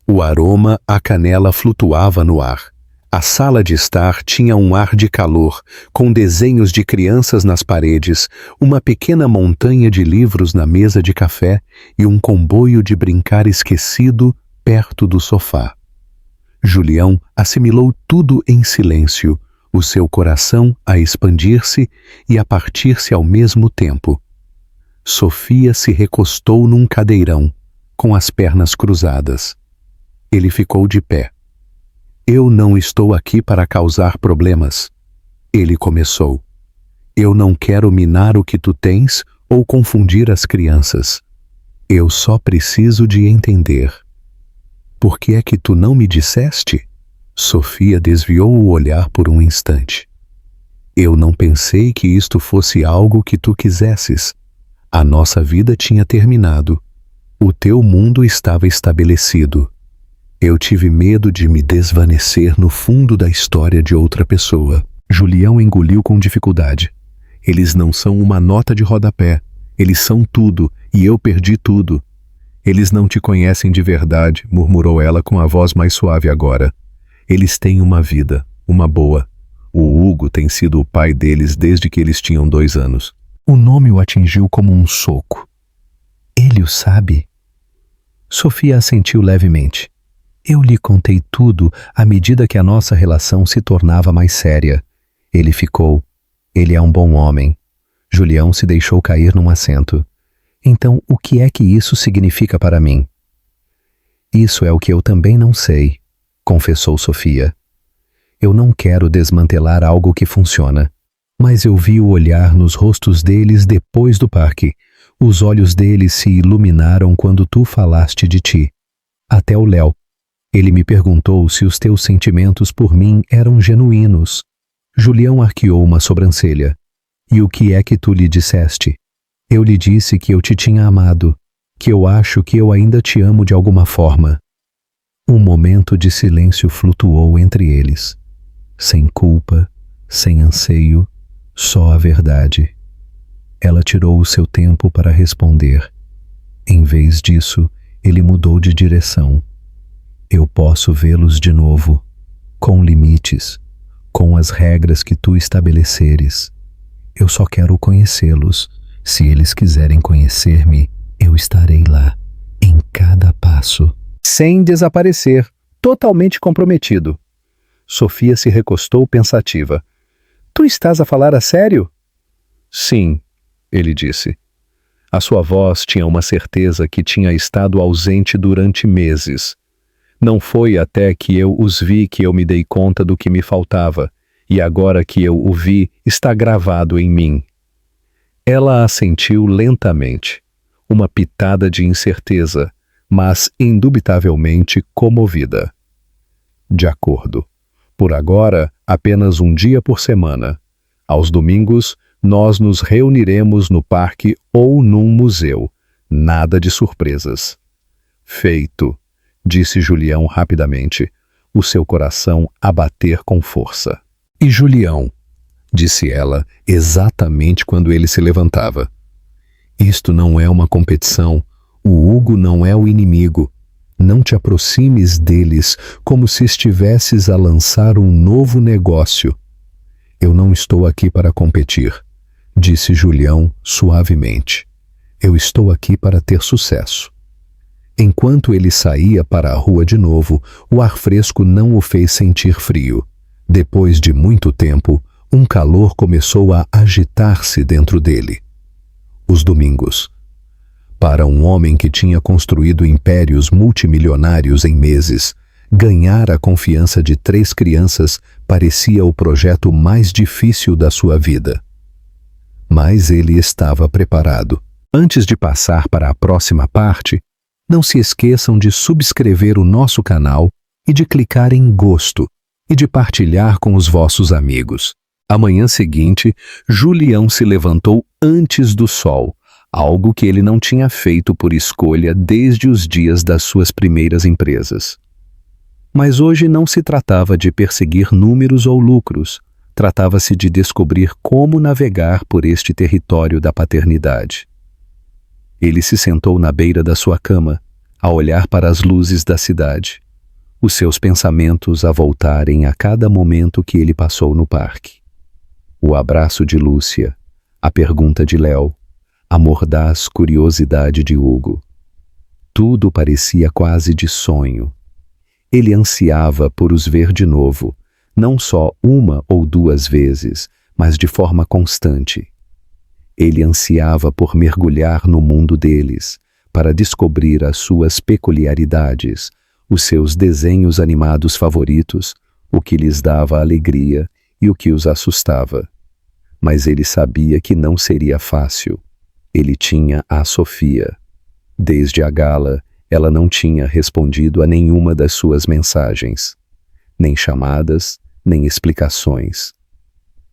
O aroma à canela flutuava no ar. A sala de estar tinha um ar de calor, com desenhos de crianças nas paredes, uma pequena montanha de livros na mesa de café e um comboio de brincar esquecido perto do sofá. Julião assimilou tudo em silêncio, o seu coração a expandir-se e a partir-se ao mesmo tempo. Sofia se recostou num cadeirão, com as pernas cruzadas. Ele ficou de pé. Eu não estou aqui para causar problemas. Ele começou. Eu não quero minar o que tu tens ou confundir as crianças. Eu só preciso de entender. Por que é que tu não me disseste? Sofia desviou o olhar por um instante. Eu não pensei que isto fosse algo que tu quisesses. A nossa vida tinha terminado. O teu mundo estava estabelecido. Eu tive medo de me desvanecer no fundo da história de outra pessoa. Julião engoliu com dificuldade. Eles não são uma nota de rodapé. Eles são tudo, e eu perdi tudo. Eles não te conhecem de verdade, murmurou ela com a voz mais suave agora. Eles têm uma vida, uma boa. O Hugo tem sido o pai deles desde que eles tinham 2 anos. O nome o atingiu como um soco. Ele o sabe? Sofia assentiu levemente. Eu lhe contei tudo à medida que a nossa relação se tornava mais séria. Ele ficou. Ele é um bom homem. Julião se deixou cair num assento. Então, o que é que isso significa para mim? Isso é o que eu também não sei, confessou Sofia. Eu não quero desmantelar algo que funciona. Mas eu vi o olhar nos rostos deles depois do parque. Os olhos deles se iluminaram quando tu falaste de ti. Até o Léo. Ele me perguntou se os teus sentimentos por mim eram genuínos. Julião arqueou uma sobrancelha. E o que é que tu lhe disseste? Eu lhe disse que eu te tinha amado, que eu acho que eu ainda te amo de alguma forma. Um momento de silêncio flutuou entre eles. Sem culpa, sem anseio, só a verdade. Ela tirou o seu tempo para responder. Em vez disso, ele mudou de direção. Eu posso vê-los de novo, com limites, com as regras que tu estabeleceres. Eu só quero conhecê-los. Se eles quiserem conhecer-me, eu estarei lá, em cada passo. Sem desaparecer, totalmente comprometido. Sofia se recostou pensativa. Tu estás a falar a sério? Sim, ele disse. A sua voz tinha uma certeza que tinha estado ausente durante meses. Não foi até que eu os vi que eu me dei conta do que me faltava, e agora que eu o vi, está gravado em mim. Ela assentiu lentamente, uma pitada de incerteza, mas indubitavelmente comovida. De acordo. Por agora, apenas um dia por semana. Aos domingos, nós nos reuniremos no parque ou num museu. Nada de surpresas. Feito, disse Julião rapidamente, o seu coração a bater com força. E Julião, disse ela exatamente quando ele se levantava. Isto não é uma competição. O Hugo não é o inimigo. Não te aproximes deles como se estivesses a lançar um novo negócio. Eu não estou aqui para competir, disse Julião suavemente. Eu estou aqui para ter sucesso. Enquanto ele saía para a rua de novo, o ar fresco não o fez sentir frio. Depois de muito tempo, um calor começou a agitar-se dentro dele. Os domingos. Para um homem que tinha construído impérios multimilionários em meses, ganhar a confiança de 3 crianças parecia o projeto mais difícil da sua vida. Mas ele estava preparado. Antes de passar para a próxima parte, não se esqueçam de subscrever o nosso canal e de clicar em gosto e de partilhar com os vossos amigos. A manhã seguinte, Julião se levantou antes do sol, algo que ele não tinha feito por escolha desde os dias das suas primeiras empresas. Mas hoje não se tratava de perseguir números ou lucros, tratava-se de descobrir como navegar por este território da paternidade. Ele se sentou na beira da sua cama, a olhar para as luzes da cidade, os seus pensamentos a voltarem a cada momento que ele passou no parque. O abraço de Lúcia, a pergunta de Léo, a mordaz curiosidade de Hugo. Tudo parecia quase de sonho. Ele ansiava por os ver de novo, não só 1 ou 2 vezes, mas de forma constante. Ele ansiava por mergulhar no mundo deles, para descobrir as suas peculiaridades, os seus desenhos animados favoritos, o que lhes dava alegria e o que os assustava. Mas ele sabia que não seria fácil. Ele tinha a Sofia. Desde a gala, ela não tinha respondido a nenhuma das suas mensagens, nem chamadas, nem explicações.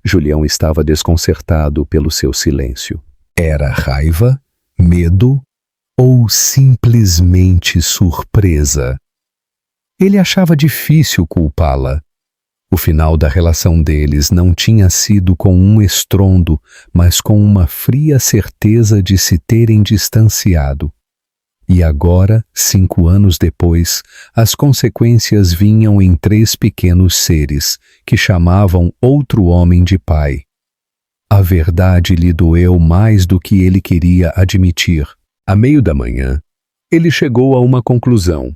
Julião estava desconcertado pelo seu silêncio. Era raiva, medo ou simplesmente surpresa? Ele achava difícil culpá-la. O final da relação deles não tinha sido com um estrondo, mas com uma fria certeza de se terem distanciado. E agora, 5 anos depois, as consequências vinham em 3 pequenos seres, que chamavam outro homem de pai. A verdade lhe doeu mais do que ele queria admitir. À meio da manhã, ele chegou a uma conclusão.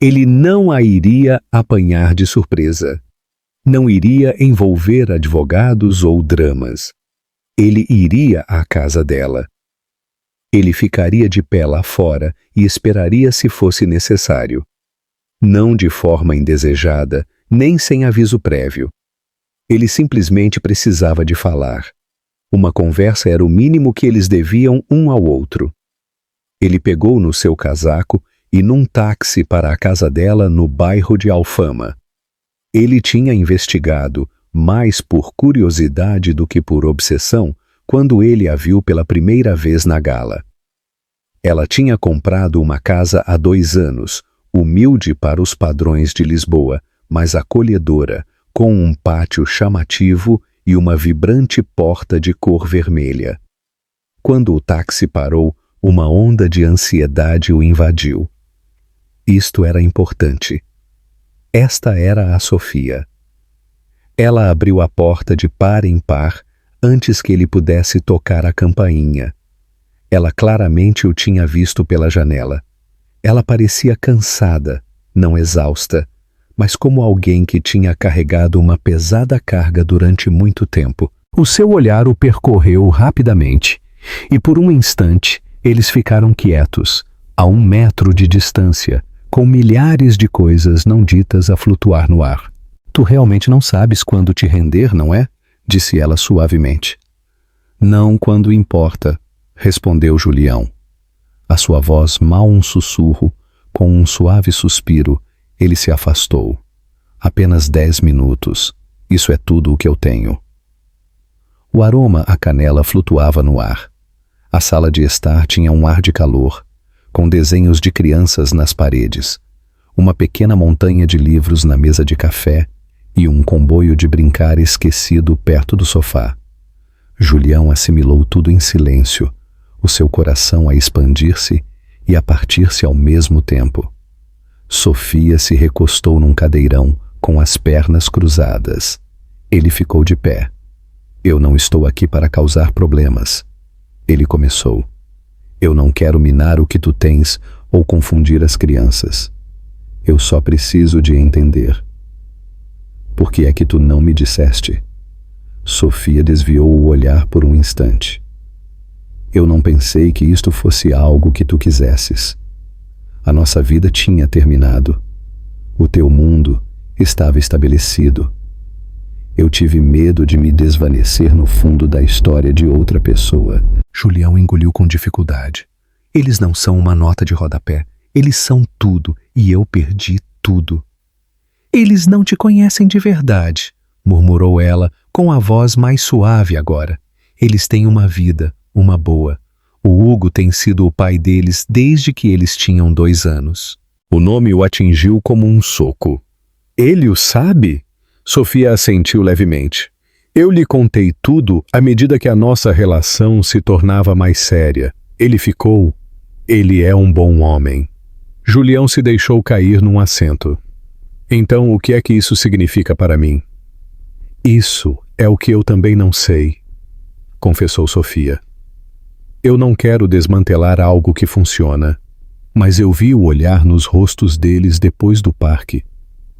Ele não a iria apanhar de surpresa. Não iria envolver advogados ou dramas. Ele iria à casa dela. Ele ficaria de pé lá fora e esperaria se fosse necessário. Não de forma indesejada, nem sem aviso prévio. Ele simplesmente precisava de falar. Uma conversa era o mínimo que eles deviam um ao outro. Ele pegou no seu casaco e num táxi para a casa dela no bairro de Alfama. Ele tinha investigado, mais por curiosidade do que por obsessão, quando ele a viu pela primeira vez na gala. Ela tinha comprado uma casa há 2 anos, humilde para os padrões de Lisboa, mas acolhedora, com um pátio chamativo e uma vibrante porta de cor vermelha. Quando o táxi parou, uma onda de ansiedade o invadiu. Isto era importante. Esta era a Sofia. Ela abriu a porta de par em par antes que ele pudesse tocar a campainha. Ela claramente o tinha visto pela janela. Ela parecia cansada, não exausta, mas como alguém que tinha carregado uma pesada carga durante muito tempo. O seu olhar o percorreu rapidamente, E por um instante, eles ficaram quietos, a 1 metro de distância, com milhares de coisas não ditas a flutuar no ar. Tu realmente não sabes quando te render, não é? Disse ela suavemente. Não quando importa, respondeu Julião. A sua voz mal um sussurro, com um suave suspiro, ele se afastou. Apenas 10 minutos. Isso é tudo o que eu tenho. O aroma à canela flutuava no ar. A sala de estar tinha um ar de calor, com desenhos de crianças nas paredes, uma pequena montanha de livros na mesa de café e um comboio de brincar esquecido perto do sofá. Julião assimilou tudo em silêncio, o seu coração a expandir-se e a partir-se ao mesmo tempo. Sofia se recostou num cadeirão com as pernas cruzadas. Ele ficou de pé. Eu não estou aqui para causar problemas. Ele começou. Eu não quero minar o que tu tens ou confundir as crianças. Eu só preciso de entender. Por que é que tu não me disseste? Sofia desviou o olhar por um instante. Eu não pensei que isto fosse algo que tu quisesses. A nossa vida tinha terminado. O teu mundo estava estabelecido. Eu tive medo de me desvanecer no fundo da história de outra pessoa. Julião engoliu com dificuldade. Eles não são uma nota de rodapé. Eles são tudo, e eu perdi tudo. Eles não te conhecem de verdade, murmurou ela, com a voz mais suave agora. Eles têm uma vida, uma boa. O Hugo tem sido o pai deles desde que eles tinham 2 anos. O nome o atingiu como um soco. Ele o sabe? Sofia assentiu levemente. Eu lhe contei tudo à medida que a nossa relação se tornava mais séria. Ele ficou. Ele é um bom homem. Julião se deixou cair num assento. Então, o que é que isso significa para mim? Isso é o que eu também não sei, confessou Sofia. Eu não quero desmantelar algo que funciona, mas eu vi o olhar nos rostos deles depois do parque.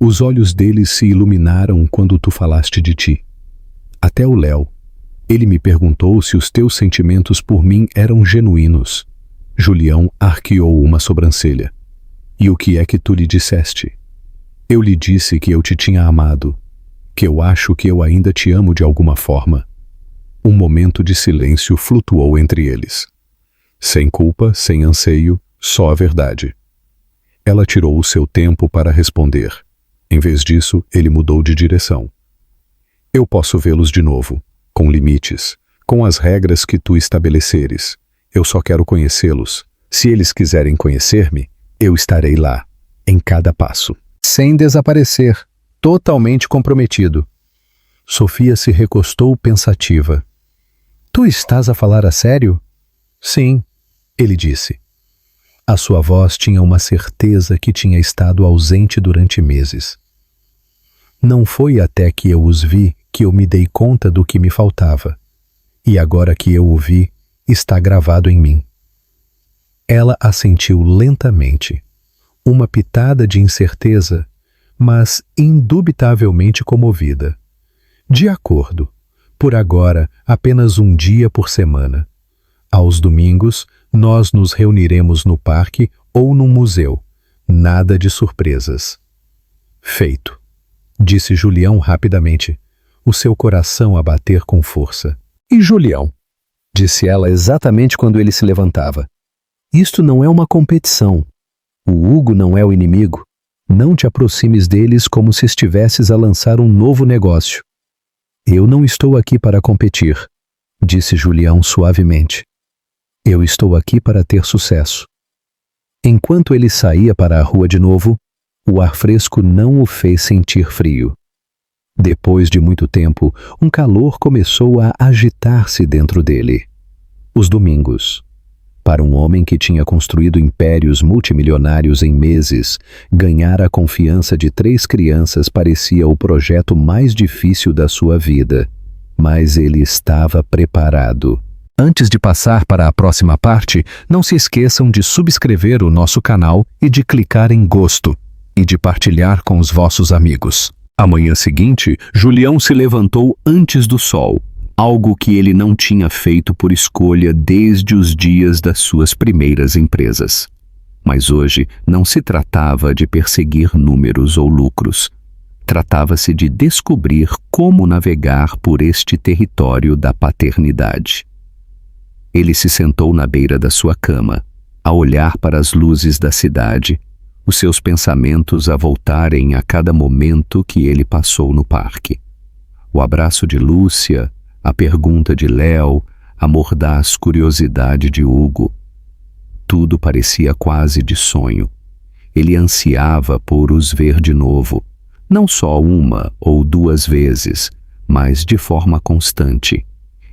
Os olhos deles se iluminaram quando tu falaste de ti. Até o Léo. Ele me perguntou se os teus sentimentos por mim eram genuínos. Julião arqueou uma sobrancelha. E o que é que tu lhe disseste? Eu lhe disse que eu te tinha amado, que eu acho que eu ainda te amo de alguma forma. Um momento de silêncio flutuou entre eles. Sem culpa, sem anseio, só a verdade. Ela tirou o seu tempo para responder. Em vez disso, ele mudou de direção. Eu posso vê-los de novo, com limites, com as regras que tu estabeleceres. Eu só quero conhecê-los. Se eles quiserem conhecer-me, eu estarei lá, em cada passo. Sem desaparecer, totalmente comprometido. Sofia se recostou pensativa. Tu estás a falar a sério? Sim, ele disse. A sua voz tinha uma certeza que tinha estado ausente durante meses. Não foi até que eu os vi que eu me dei conta do que me faltava. E agora que eu o vi, está gravado em mim. Ela assentiu lentamente. Uma pitada de incerteza, mas indubitavelmente comovida. De acordo. Por agora, apenas 1 dia por semana. Aos domingos, nós nos reuniremos no parque ou num museu. Nada de surpresas. Feito, disse Julião rapidamente, o seu coração a bater com força. E Julião? Disse ela exatamente quando ele se levantava. Isto não é uma competição. O Hugo não é o inimigo. Não te aproximes deles como se estivesses a lançar um novo negócio. Eu não estou aqui para competir, disse Julião suavemente. Eu estou aqui para ter sucesso. Enquanto ele saía para a rua de novo, o ar fresco não o fez sentir frio. Depois de muito tempo, um calor começou a agitar-se dentro dele. Os domingos. Para um homem que tinha construído impérios multimilionários em meses, ganhar a confiança de 3 crianças parecia o projeto mais difícil da sua vida. Mas ele estava preparado. Antes de passar para a próxima parte, não se esqueçam de subscrever o nosso canal e de clicar em gosto, e de partilhar com os vossos amigos. A manhã seguinte, Julião se levantou antes do sol. algo que ele não tinha feito por escolha desde os dias das suas primeiras empresas. Mas hoje não se tratava de perseguir números ou lucros. Tratava-se de descobrir como navegar por este território da paternidade. Ele se sentou na beira da sua cama, a olhar para as luzes da cidade, os seus pensamentos a voltarem a cada momento que ele passou no parque. O abraço de Lúcia, a pergunta de Léo, a mordaz curiosidade de Hugo. Tudo parecia quase de sonho. Ele ansiava por os ver de novo, não só uma ou duas vezes, mas de forma constante.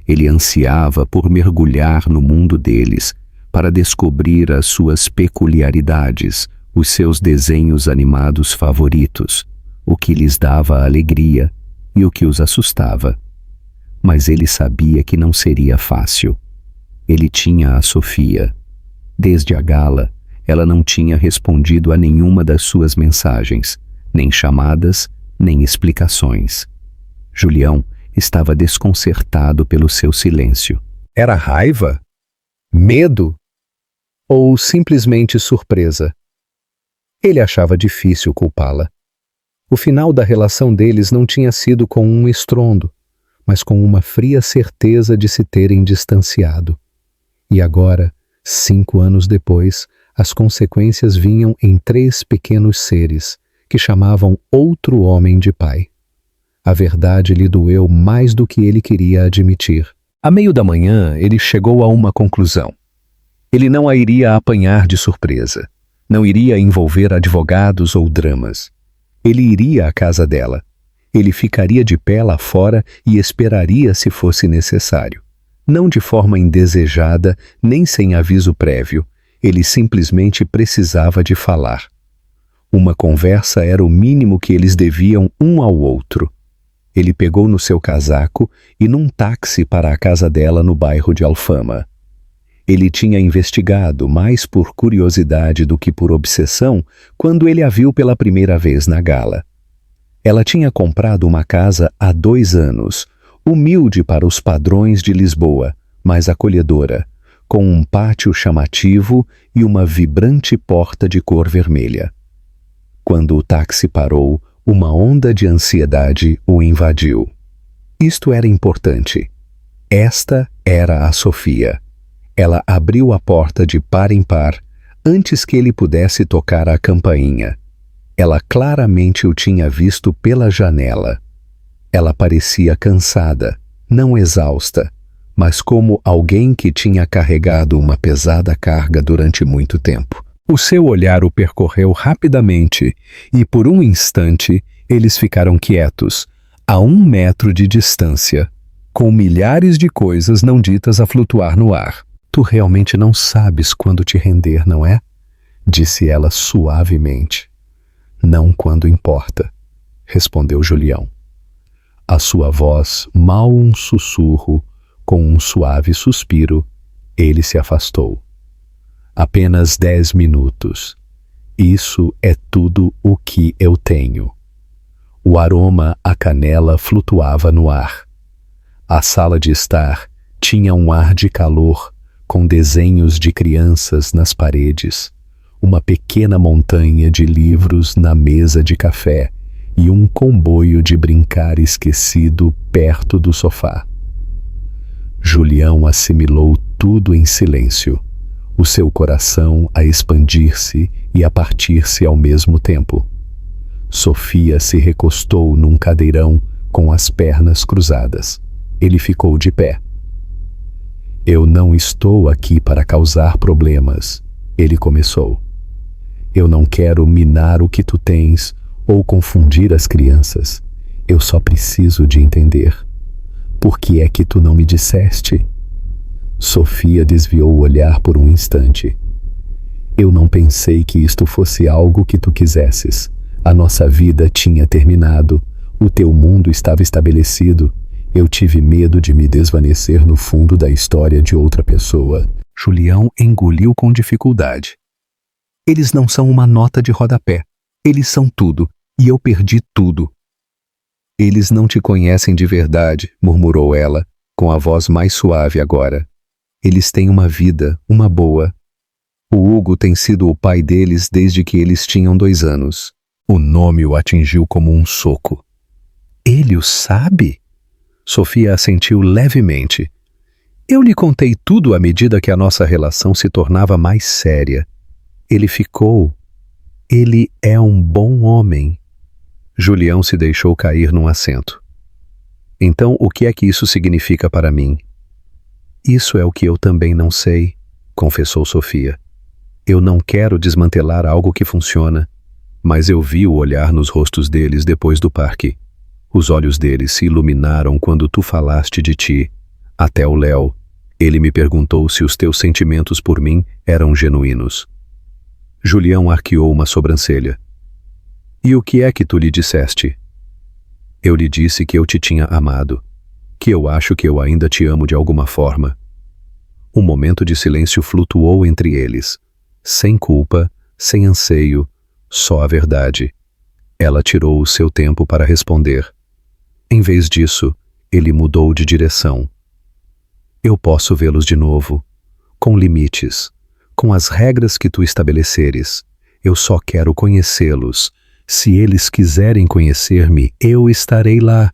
Ele ansiava por mergulhar no mundo deles, para descobrir as suas peculiaridades, os seus desenhos animados favoritos, o que lhes dava alegria e o que os assustava. Mas ele sabia que não seria fácil. Ele tinha a Sofia. Desde a gala, ela não tinha respondido a nenhuma das suas mensagens, nem chamadas, nem explicações. Julião estava desconcertado pelo seu silêncio. Era raiva? Medo? Ou simplesmente surpresa? Ele achava difícil culpá-la. O final da relação deles não tinha sido com um estrondo, mas com uma fria certeza de se terem distanciado. E agora, 5 anos depois, as consequências vinham em 3 pequenos seres, que chamavam outro homem de pai. A verdade lhe doeu mais do que ele queria admitir. À meio da manhã, ele chegou a uma conclusão. Ele não a iria apanhar de surpresa. Não iria envolver advogados ou dramas. Ele iria à casa dela. Ele ficaria de pé lá fora e esperaria se fosse necessário. Não de forma indesejada, nem sem aviso prévio. Ele simplesmente precisava de falar. Uma conversa era o mínimo que eles deviam um ao outro. Ele pegou no seu casaco e num táxi para a casa dela no bairro de Alfama. Ele tinha investigado mais por curiosidade do que por obsessão quando ele a viu pela primeira vez na gala. Ela tinha comprado uma casa há 2 anos, humilde para os padrões de Lisboa, mas acolhedora, com um pátio chamativo e uma vibrante porta de cor vermelha. Quando o táxi parou, uma onda de ansiedade o invadiu. Isto era importante. Esta era a Sofia. Ela abriu a porta de par em par antes que ele pudesse tocar a campainha. Ela claramente o tinha visto pela janela. Ela parecia cansada, não exausta, mas como alguém que tinha carregado uma pesada carga durante muito tempo. O seu olhar o percorreu rapidamente e, por um instante, eles ficaram quietos, a 1 metro de distância, com milhares de coisas não ditas a flutuar no ar. Tu realmente não sabes quando te render, não é? Disse ela suavemente. Não quando importa, respondeu Julião. A sua voz, mal um sussurro, com um suave suspiro, ele se afastou. Apenas 10 minutos. Isso é tudo o que eu tenho. O aroma à canela flutuava no ar. A sala de estar tinha um ar de calor, com desenhos de crianças nas paredes, uma pequena montanha de livros na mesa de café e um comboio de brincar esquecido perto do sofá. Julião assimilou tudo em silêncio, o seu coração a expandir-se e a partir-se ao mesmo tempo. Sofia se recostou num cadeirão com as pernas cruzadas. Ele ficou de pé. Eu não estou aqui para causar problemas, ele começou. Eu não quero minar o que tu tens ou confundir as crianças. Eu só preciso de entender. Por que é que tu não me disseste? Sofia desviou o olhar por um instante. Eu não pensei que isto fosse algo que tu quisesses. A nossa vida tinha terminado. O teu mundo estava estabelecido. Eu tive medo de me desvanecer no fundo da história de outra pessoa. Julião engoliu com dificuldade. Eles não são uma nota de rodapé. Eles são tudo, e eu perdi tudo. Eles não te conhecem de verdade, murmurou ela, com a voz mais suave agora. Eles têm uma vida, uma boa. O Hugo tem sido o pai deles desde que eles tinham 2 anos. O nome o atingiu como um soco. Ele o sabe? Sofia assentiu levemente. Eu lhe contei tudo à medida que a nossa relação se tornava mais séria. Ele ficou. Ele é um bom homem. Julião se deixou cair num assento. Então, o que é que isso significa para mim? Isso é o que eu também não sei, confessou Sofia. Eu não quero desmantelar algo que funciona, mas eu vi o olhar nos rostos deles depois do parque. Os olhos deles se iluminaram quando tu falaste de ti. Até o Léo. Ele me perguntou se os teus sentimentos por mim eram genuínos. Julião arqueou uma sobrancelha. E o que é que tu lhe disseste? Eu lhe disse que eu te tinha amado, que eu acho que eu ainda te amo de alguma forma. Um momento de silêncio flutuou entre eles, sem culpa, sem anseio, só a verdade. Ela tirou o seu tempo para responder. Em vez disso, ele mudou de direção. Eu posso vê-los de novo, com limites, com as regras que tu estabeleceres. Eu só quero conhecê-los. Se eles quiserem conhecer-me, eu estarei lá,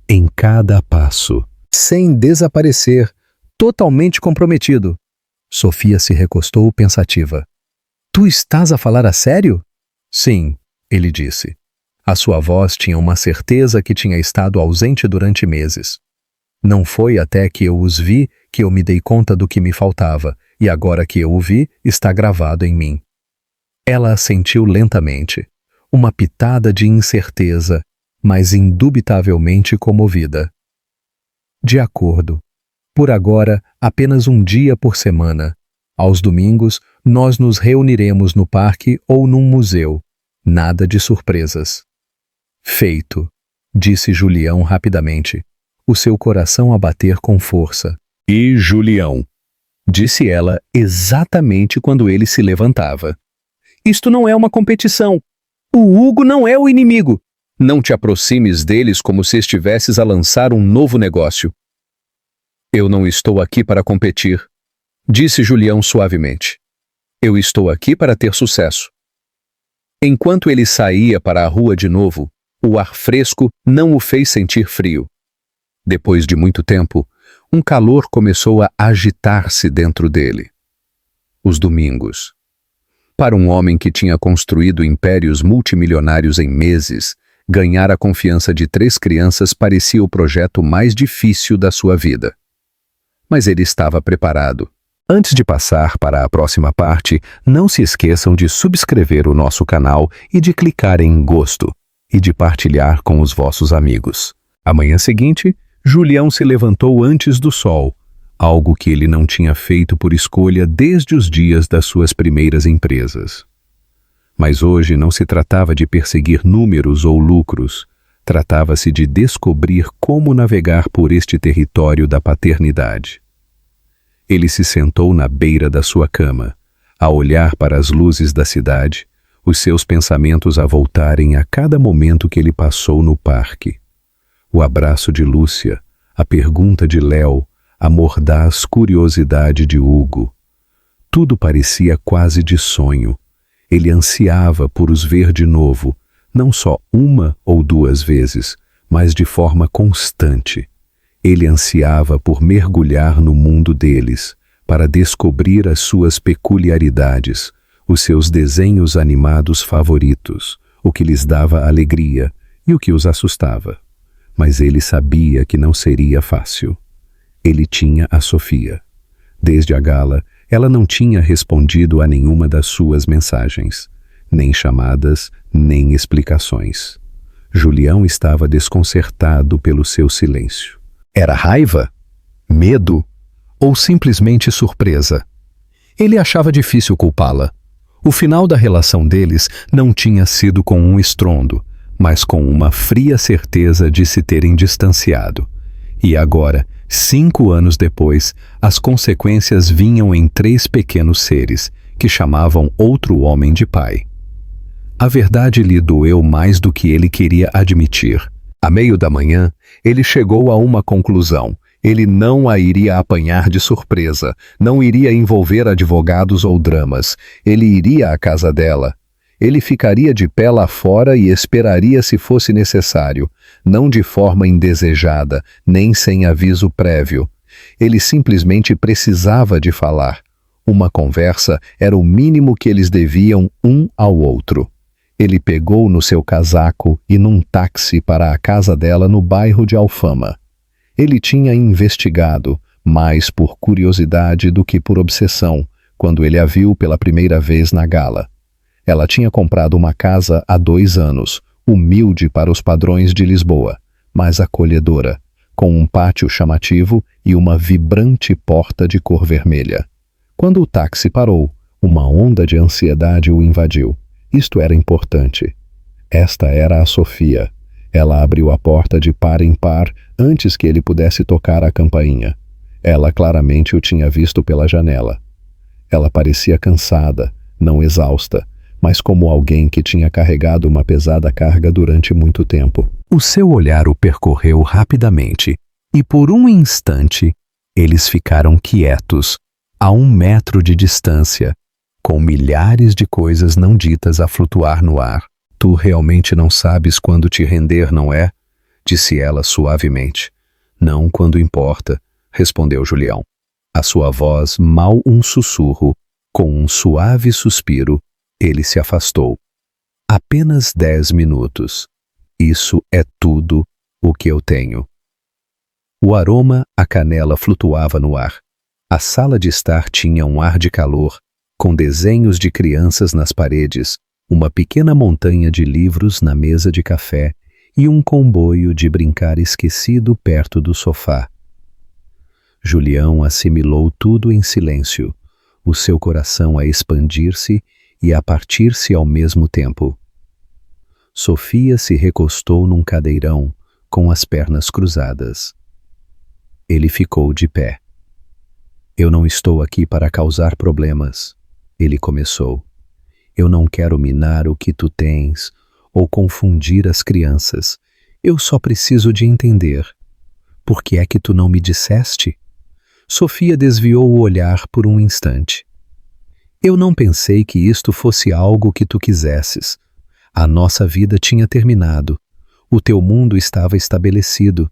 em cada passo. Sem desaparecer, totalmente comprometido. Sofia se recostou pensativa. Tu estás a falar a sério? Sim, ele disse. A sua voz tinha uma certeza que tinha estado ausente durante meses. Não foi até que eu os vi que eu me dei conta do que me faltava, e agora que eu o vi, está gravado em mim. Ela assentiu lentamente. Uma pitada de incerteza, mas indubitavelmente comovida. De acordo. Por agora, apenas um dia por semana. Aos domingos, nós nos reuniremos no parque ou num museu. Nada de surpresas. Feito, disse Julião rapidamente, o seu coração a bater com força. E Julião, disse ela exatamente quando ele se levantava. Isto não é uma competição. O Hugo não é o inimigo. Não te aproximes deles como se estivesses a lançar um novo negócio. Eu não estou aqui para competir, disse Julião suavemente. Eu estou aqui para ter sucesso. Enquanto ele saía para a rua de novo, o ar fresco não o fez sentir frio. Depois de muito tempo, um calor começou a agitar-se dentro dele. Os domingos. Para um homem que tinha construído impérios multimilionários em meses, ganhar a confiança de 3 crianças parecia o projeto mais difícil da sua vida. Mas ele estava preparado. Antes de passar para a próxima parte, não se esqueçam de subscrever o nosso canal e de clicar em gosto, e de partilhar com os vossos amigos. Amanhã seguinte, Julião se levantou antes do sol, algo que ele não tinha feito por escolha desde os dias das suas primeiras empresas. Mas hoje não se tratava de perseguir números ou lucros, tratava-se de descobrir como navegar por este território da paternidade. Ele se sentou na beira da sua cama, a olhar para as luzes da cidade, os seus pensamentos a voltarem a cada momento que ele passou no parque. O abraço de Lúcia, a pergunta de Léo, a mordaz curiosidade de Hugo. Tudo parecia quase de sonho. Ele ansiava por os ver de novo, não só 1 ou 2 vezes, mas de forma constante. Ele ansiava por mergulhar no mundo deles, para descobrir as suas peculiaridades, os seus desenhos animados favoritos, o que lhes dava alegria e o que os assustava. Mas ele sabia que não seria fácil. Ele tinha a Sofia. Desde a gala, ela não tinha respondido a nenhuma das suas mensagens, nem chamadas, nem explicações. Julião estava desconcertado pelo seu silêncio. Era raiva? Medo? Ou simplesmente surpresa? Ele achava difícil culpá-la. O final da relação deles não tinha sido com um estrondo, mas com uma fria certeza de se terem distanciado. E agora, 5 anos depois, as consequências vinham em 3 pequenos seres, que chamavam outro homem de pai. A verdade lhe doeu mais do que ele queria admitir. À meio da manhã, ele chegou a uma conclusão, Ele não a iria apanhar de surpresa, não iria envolver advogados ou dramas. Ele iria à casa dela. Ele ficaria de pé lá fora e esperaria se fosse necessário, não de forma indesejada, nem sem aviso prévio. Ele simplesmente precisava de falar. Uma conversa era o mínimo que eles deviam um ao outro. Ele pegou no seu casaco e num táxi para a casa dela no bairro de Alfama. Ele tinha investigado, mais por curiosidade do que por obsessão, quando ele a viu pela primeira vez na gala. Ela tinha comprado uma casa há 2 anos, humilde para os padrões de Lisboa, mas acolhedora, com um pátio chamativo e uma vibrante porta de cor vermelha. Quando o táxi parou, uma onda de ansiedade o invadiu. Isto era importante. Esta era a Sofia. Ela abriu a porta de par em par antes que ele pudesse tocar a campainha. Ela claramente o tinha visto pela janela. Ela parecia cansada, não exausta, mas como alguém que tinha carregado uma pesada carga durante muito tempo. O seu olhar o percorreu rapidamente, e por um instante eles ficaram quietos, a 1 metro de distância, com milhares de coisas não ditas a flutuar no ar. Tu realmente não sabes quando te render, não é? Disse ela suavemente. Não quando importa, respondeu Julião. A sua voz mal um sussurro, com um suave suspiro, ele se afastou. Apenas 10 minutos. Isso é tudo o que eu tenho. O aroma à canela flutuava no ar. A sala de estar tinha um ar de calor, com desenhos de crianças nas paredes, uma pequena montanha de livros na mesa de café e um comboio de brincar esquecido perto do sofá. Julião assimilou tudo em silêncio, o seu coração a expandir-se e a partir-se ao mesmo tempo. Sofia se recostou num cadeirão, com as pernas cruzadas. Ele ficou de pé. Eu não estou aqui para causar problemas, ele começou. Eu não quero minar o que tu tens ou confundir as crianças. Eu só preciso de entender. Por que é que tu não me disseste? Sofia desviou o olhar por um instante. Eu não pensei que isto fosse algo que tu quisesses. A nossa vida tinha terminado. O teu mundo estava estabelecido.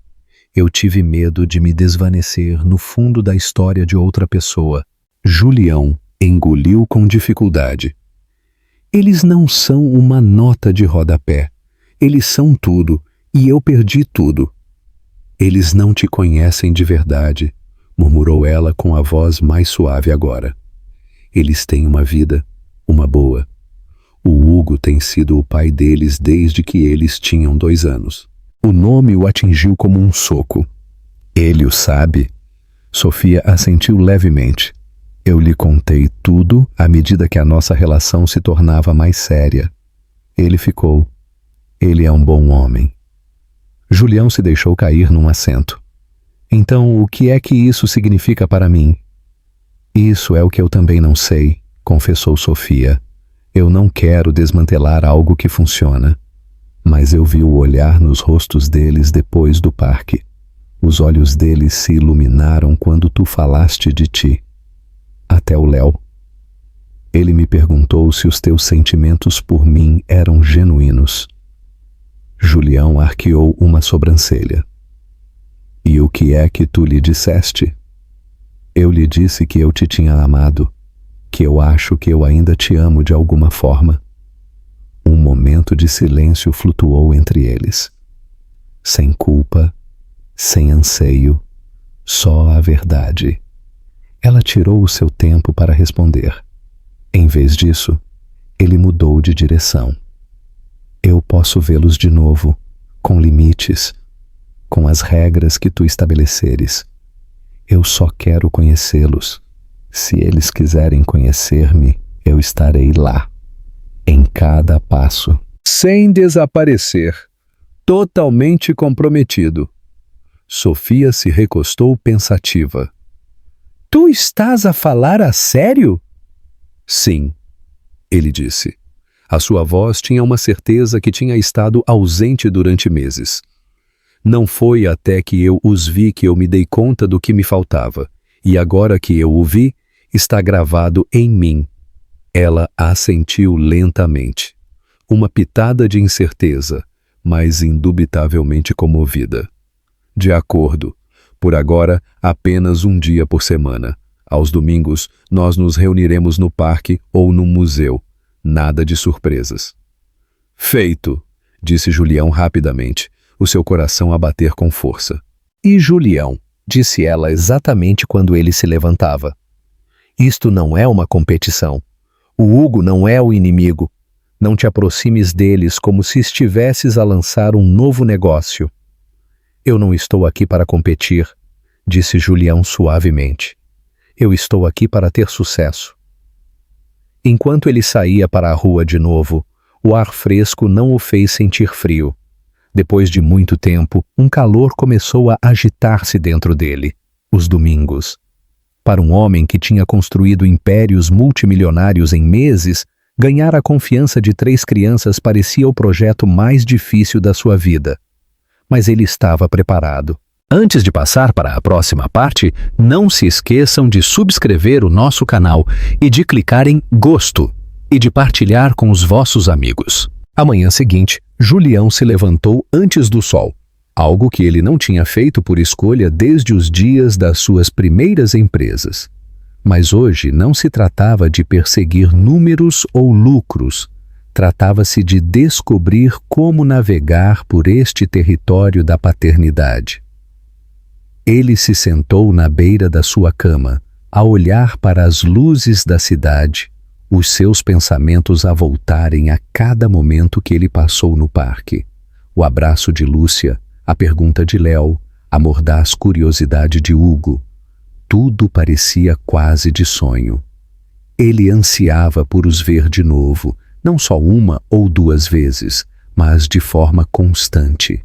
Eu tive medo de me desvanecer no fundo da história de outra pessoa. Julião engoliu com dificuldade. Eles não são uma nota de rodapé. Eles são tudo, e eu perdi tudo. Eles não te conhecem de verdade, murmurou ela com a voz mais suave agora. Eles têm uma vida, uma boa. O Hugo tem sido o pai deles desde que eles tinham 2 anos. O nome o atingiu como um soco. Ele o sabe? Sofia assentiu levemente. Eu lhe contei tudo à medida que a nossa relação se tornava mais séria. Ele ficou. Ele é um bom homem. Julião se deixou cair num assento. Então, o que é que isso significa para mim? Isso é o que eu também não sei, confessou Sofia. Eu não quero desmantelar algo que funciona. Mas eu vi o olhar nos rostos deles depois do parque. Os olhos deles se iluminaram quando tu falaste de ti. Até o Léo. Ele me perguntou se os teus sentimentos por mim eram genuínos. Julião arqueou uma sobrancelha. E o que é que tu lhe disseste? Eu lhe disse que eu te tinha amado, que eu acho que eu ainda te amo de alguma forma. Um momento de silêncio flutuou entre eles. Sem culpa, sem anseio, só a verdade. Ela tirou o seu tempo para responder. Em vez disso, ele mudou de direção. Eu posso vê-los de novo, com limites, com as regras que tu estabeleceres. Eu só quero conhecê-los. Se eles quiserem conhecer-me, eu estarei lá, em cada passo. Sem desaparecer, totalmente comprometido. Sofia se recostou pensativa. Tu estás a falar a sério? Sim, ele disse. A sua voz tinha uma certeza que tinha estado ausente durante meses. Não foi até que eu os vi que eu me dei conta do que me faltava, e agora que eu o vi, está gravado em mim. Ela assentiu lentamente, uma pitada de incerteza, mas indubitavelmente comovida. De acordo, por agora apenas um dia por semana. Aos domingos, nós nos reuniremos no parque ou no museu. Nada de surpresas. Feito, disse Julião rapidamente, o seu coração a bater com força. E Julião, disse ela exatamente quando ele se levantava. Isto não é uma competição. O Hugo não é o inimigo. Não te aproximes deles como se estivesses a lançar um novo negócio. Eu não estou aqui para competir, disse Julião suavemente. Eu estou aqui para ter sucesso. Enquanto ele saía para a rua de novo, o ar fresco não o fez sentir frio. Depois de muito tempo, um calor começou a agitar-se dentro dele. Os domingos. Para um homem que tinha construído impérios multimilionários em meses, ganhar a confiança de 3 crianças parecia o projeto mais difícil da sua vida. Mas ele estava preparado. Antes de passar para a próxima parte, não se esqueçam de subscrever o nosso canal e de clicar em Gosto e de partilhar com os vossos amigos. A manhã seguinte, Julião se levantou antes do sol, algo que ele não tinha feito por escolha desde os dias das suas primeiras empresas. Mas hoje não se tratava de perseguir números ou lucros, tratava-se de descobrir como navegar por este território da paternidade. Ele se sentou na beira da sua cama, a olhar para as luzes da cidade, os seus pensamentos a voltarem a cada momento que ele passou no parque. O abraço de Lúcia, a pergunta de Léo, a mordaz curiosidade de Hugo. Tudo parecia quase de sonho. Ele ansiava por os ver de novo, não só 1 ou 2 vezes, mas de forma constante.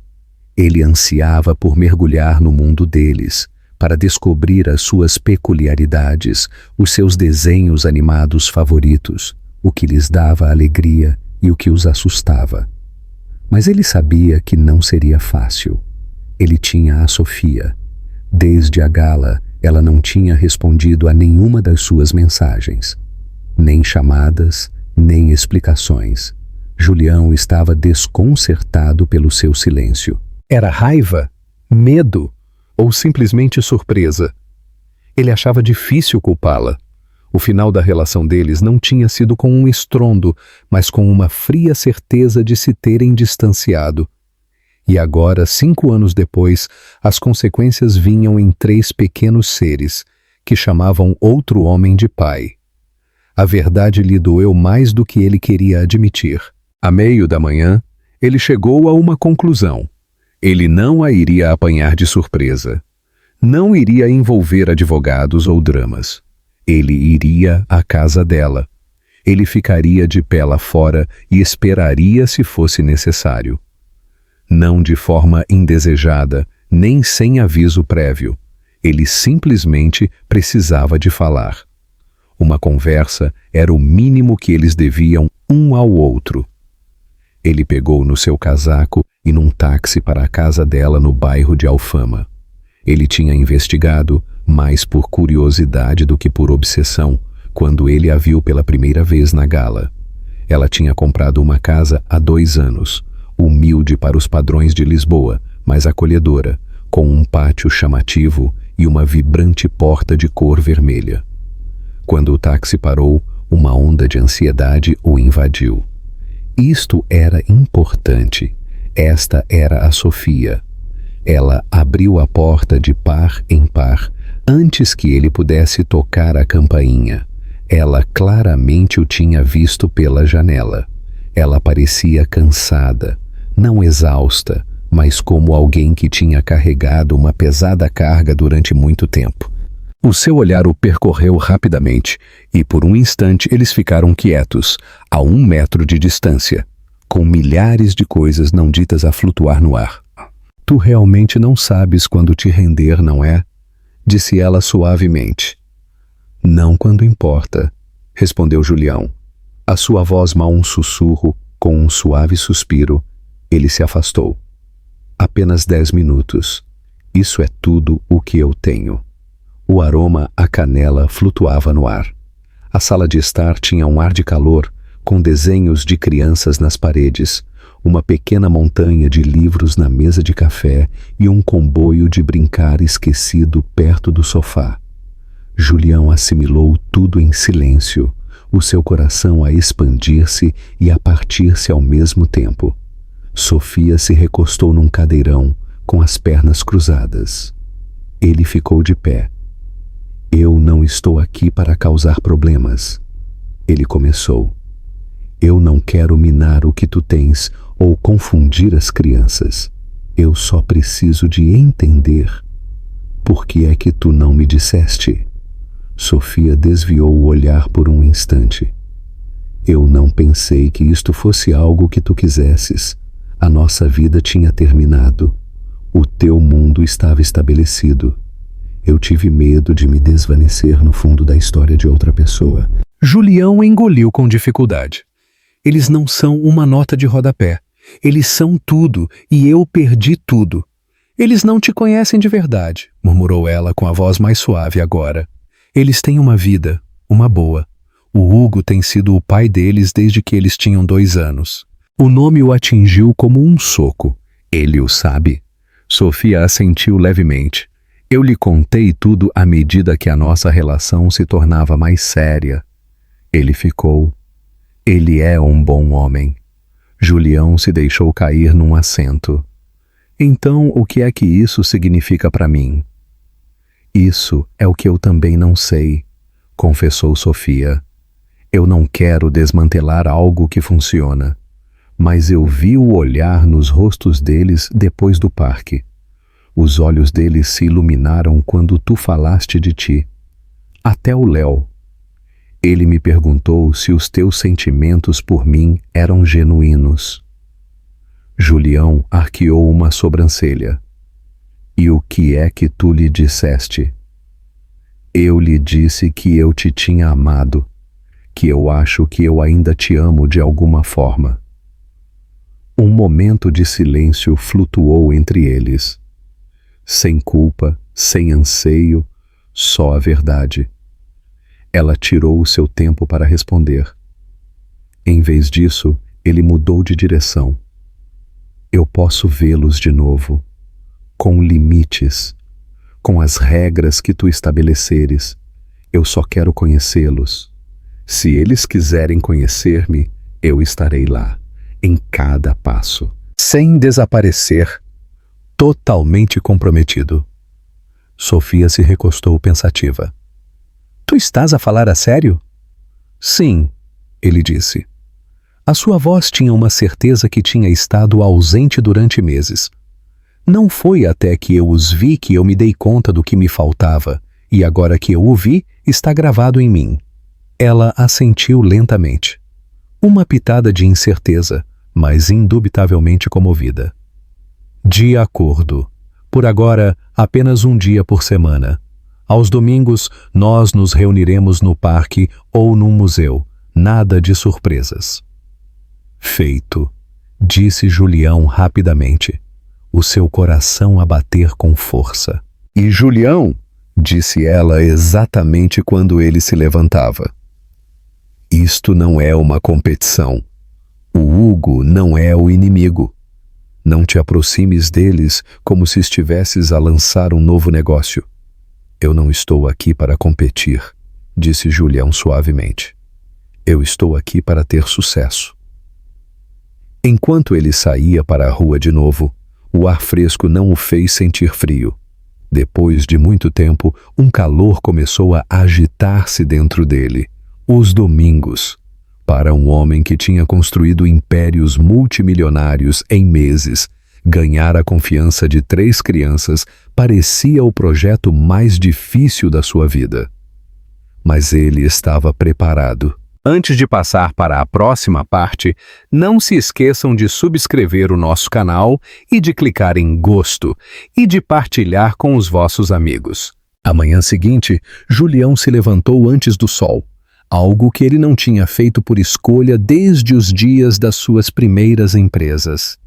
Ele ansiava por mergulhar no mundo deles, para descobrir as suas peculiaridades, os seus desenhos animados favoritos, o que lhes dava alegria e o que os assustava. Mas ele sabia que não seria fácil. Ele tinha a Sofia. Desde a gala, ela não tinha respondido a nenhuma das suas mensagens. Nem chamadas, nem explicações. Julião estava desconcertado pelo seu silêncio. Era raiva, medo ou simplesmente surpresa? Ele achava difícil culpá-la. O final da relação deles não tinha sido com um estrondo, mas com uma fria certeza de se terem distanciado. E agora, 5 anos depois, as consequências vinham em 3 pequenos seres, que chamavam outro homem de pai. A verdade lhe doeu mais do que ele queria admitir. À meio da manhã, ele chegou a uma conclusão. Ele não a iria apanhar de surpresa. Não iria envolver advogados ou dramas. Ele iria à casa dela. Ele ficaria de pé lá fora e esperaria se fosse necessário. Não de forma indesejada, nem sem aviso prévio. Ele simplesmente precisava de falar. Uma conversa era o mínimo que eles deviam um ao outro. Ele pegou no seu casaco e num táxi para a casa dela no bairro de Alfama. Ele tinha investigado, mais por curiosidade do que por obsessão, quando ele a viu pela primeira vez na gala. Ela tinha comprado uma casa há 2 anos, humilde para os padrões de Lisboa, mas acolhedora, com um pátio chamativo e uma vibrante porta de cor vermelha. Quando o táxi parou, uma onda de ansiedade o invadiu. Isto era importante. Esta era a Sofia. Ela abriu a porta de par em par antes que ele pudesse tocar a campainha. Ela claramente o tinha visto pela janela. Ela parecia cansada, não exausta, mas como alguém que tinha carregado uma pesada carga durante muito tempo. O seu olhar o percorreu rapidamente, e por um instante eles ficaram quietos, a 1 metro de distância, com milhares de coisas não ditas a flutuar no ar. Tu realmente não sabes quando te render, não é? Disse ela suavemente. Não quando importa, respondeu Julião. A sua voz mal um sussurro, com um suave suspiro, ele se afastou. Apenas 10 minutos. Isso é tudo o que eu tenho. O aroma à canela flutuava no ar. A sala de estar tinha um ar de calor, com desenhos de crianças nas paredes, uma pequena montanha de livros na mesa de café e um comboio de brincar esquecido perto do sofá. Julião assimilou tudo em silêncio, o seu coração a expandir-se e a partir-se ao mesmo tempo. Sofia se recostou num cadeirão, com as pernas cruzadas. Ele ficou de pé. Eu não estou aqui para causar problemas. Ele começou. Eu não quero minar o que tu tens ou confundir as crianças. Eu só preciso de entender. Por que é que tu não me disseste? Sofia desviou o olhar por um instante. Eu não pensei que isto fosse algo que tu quisesses. A nossa vida tinha terminado. O teu mundo estava estabelecido. Eu tive medo de me desvanecer no fundo da história de outra pessoa. Julião engoliu com dificuldade. Eles não são uma nota de rodapé. Eles são tudo, e eu perdi tudo. Eles não te conhecem de verdade, murmurou ela com a voz mais suave agora. Eles têm uma vida, uma boa. O Hugo tem sido o pai deles desde que eles tinham 2 anos. O nome o atingiu como um soco. Ele o sabe? Sofia assentiu levemente. Eu lhe contei tudo à medida que a nossa relação se tornava mais séria. Ele ficou. Ele é um bom homem. Julião se deixou cair num assento. Então, o que é que isso significa para mim? Isso é o que eu também não sei, confessou Sofia. Eu não quero desmantelar algo que funciona, mas eu vi o olhar nos rostos deles depois do parque. Os olhos deles se iluminaram quando tu falaste de ti. Até o Léo. Ele me perguntou se os teus sentimentos por mim eram genuínos. Julião arqueou uma sobrancelha. E o que é que tu lhe disseste? Eu lhe disse que eu te tinha amado, que eu acho que eu ainda te amo de alguma forma. Um momento de silêncio flutuou entre eles. Sem culpa, sem anseio, só a verdade. Ela tirou o seu tempo para responder. Em vez disso, ele mudou de direção. Eu posso vê-los de novo, com limites, com as regras que tu estabeleceres. Eu só quero conhecê-los. Se eles quiserem conhecer-me, eu estarei lá, em cada passo, sem desaparecer, totalmente comprometido. Sofia se recostou pensativa. Tu estás a falar a sério? Sim, ele disse. A sua voz tinha uma certeza que tinha estado ausente durante meses. Não foi até que eu os vi que eu me dei conta do que me faltava, e agora que eu o vi, está gravado em mim. Ela assentiu lentamente. Uma pitada de incerteza, mas indubitavelmente comovida. De acordo. Por agora, apenas um dia por semana. Aos domingos, nós nos reuniremos no parque ou num museu. Nada de surpresas. Feito, disse Julião rapidamente, o seu coração a bater com força. E Julião, disse ela exatamente quando ele se levantava. Isto não é uma competição. O Hugo não é o inimigo. Não te aproximes deles como se estivesses a lançar um novo negócio. Eu não estou aqui para competir, disse Julião suavemente. Eu estou aqui para ter sucesso. Enquanto ele saía para a rua de novo, o ar fresco não o fez sentir frio. Depois de muito tempo, um calor começou a agitar-se dentro dele. Os domingos. Para um homem que tinha construído impérios multimilionários em meses, ganhar a confiança de 3 crianças parecia o projeto mais difícil da sua vida. Mas ele estava preparado. Antes de passar para a próxima parte, não se esqueçam de subscrever o nosso canal e de clicar em gosto e de partilhar com os vossos amigos. A manhã seguinte, Julião se levantou antes do sol, algo que ele não tinha feito por escolha desde os dias das suas primeiras empresas.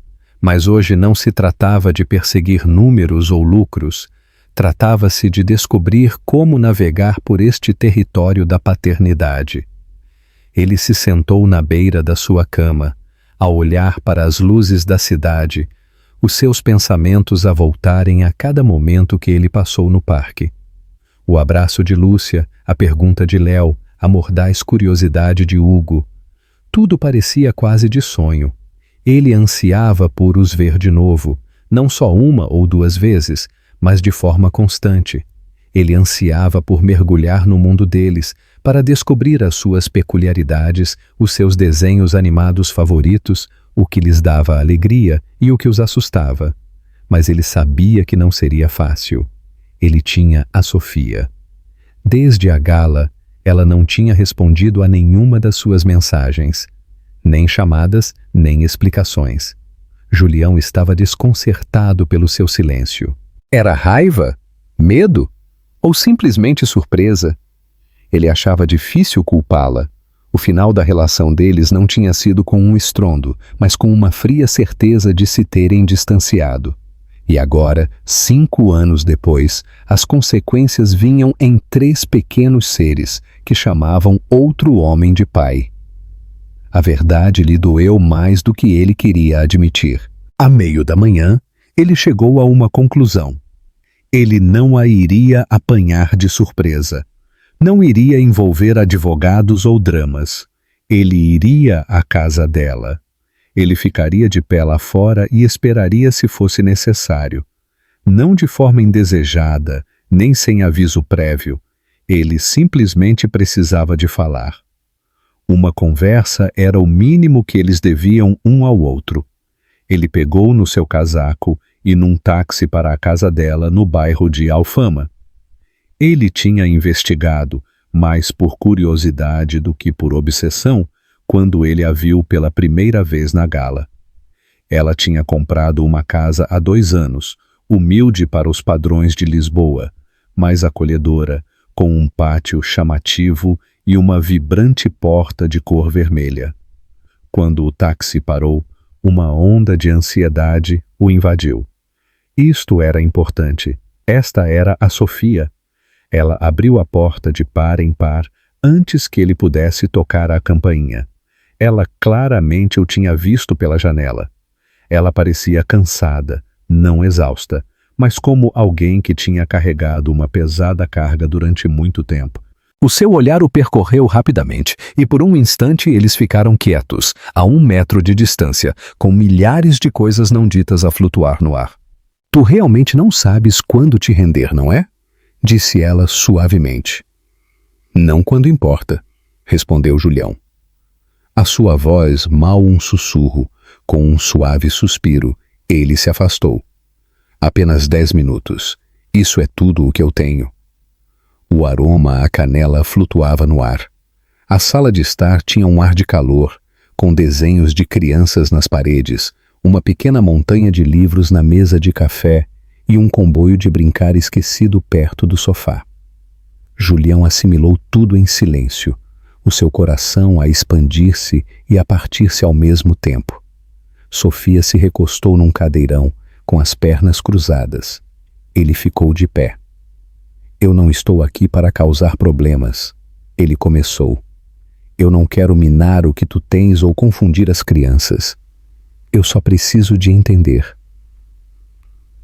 Mas hoje não se tratava de perseguir números ou lucros, tratava-se de descobrir como navegar por este território da paternidade. Ele se sentou na beira da sua cama, a olhar para as luzes da cidade, os seus pensamentos a voltarem a cada momento que ele passou no parque. O abraço de Lúcia, a pergunta de Léo, a mordaz curiosidade de Hugo. Tudo parecia quase de sonho. Ele ansiava por os ver de novo, não só uma ou duas vezes, mas de forma constante. Ele ansiava por mergulhar no mundo deles, para descobrir as suas peculiaridades, os seus desenhos animados favoritos, o que lhes dava alegria e o que os assustava. Mas ele sabia que não seria fácil. Ele tinha a Sofia. Desde a gala, ela não tinha respondido a nenhuma das suas mensagens. Nem chamadas, nem explicações. Julião estava desconcertado pelo seu silêncio. Era raiva? Medo? Ou simplesmente surpresa? Ele achava difícil culpá-la. O final da relação deles não tinha sido com um estrondo, mas com uma fria certeza de se terem distanciado. E agora, 5 anos depois, as consequências vinham em 3 pequenos seres que chamavam outro homem de pai. A verdade lhe doeu mais do que ele queria admitir. À meio da manhã, ele chegou a uma conclusão. Ele não a iria apanhar de surpresa. Não iria envolver advogados ou dramas. Ele iria à casa dela. Ele ficaria de pé lá fora e esperaria se fosse necessário. Não de forma indesejada, nem sem aviso prévio. Ele simplesmente precisava de falar. Uma conversa era o mínimo que eles deviam um ao outro. Ele pegou no seu casaco e num táxi para a casa dela no bairro de Alfama. Ele tinha investigado, mais por curiosidade do que por obsessão, quando ele a viu pela primeira vez na gala. Ela tinha comprado uma casa há 2 anos, humilde para os padrões de Lisboa, mas acolhedora, com um pátio chamativo e uma vibrante porta de cor vermelha. Quando o táxi parou, uma onda de ansiedade o invadiu. Isto era importante. Esta era a Sofia. Ela abriu a porta de par em par antes que ele pudesse tocar a campainha. Ela claramente o tinha visto pela janela. Ela parecia cansada, não exausta, mas como alguém que tinha carregado uma pesada carga durante muito tempo. O seu olhar o percorreu rapidamente, e por um instante eles ficaram quietos, a 1 metro de distância, com milhares de coisas não ditas a flutuar no ar. Tu realmente não sabes quando te render, não é? Disse ela suavemente. Não quando importa, respondeu Julião. A sua voz mal um sussurro, com um suave suspiro, ele se afastou. Apenas 10 minutos. Isso é tudo o que eu tenho. O aroma à canela flutuava no ar. A sala de estar tinha um ar de calor, com desenhos de crianças nas paredes, uma pequena montanha de livros na mesa de café e um comboio de brincar esquecido perto do sofá. Julião assimilou tudo em silêncio, o seu coração a expandir-se e a partir-se ao mesmo tempo. Sofia se recostou num cadeirão, com as pernas cruzadas. Ele ficou de pé. Eu não estou aqui para causar problemas. Ele começou. Eu não quero minar o que tu tens ou confundir as crianças. Eu só preciso de entender.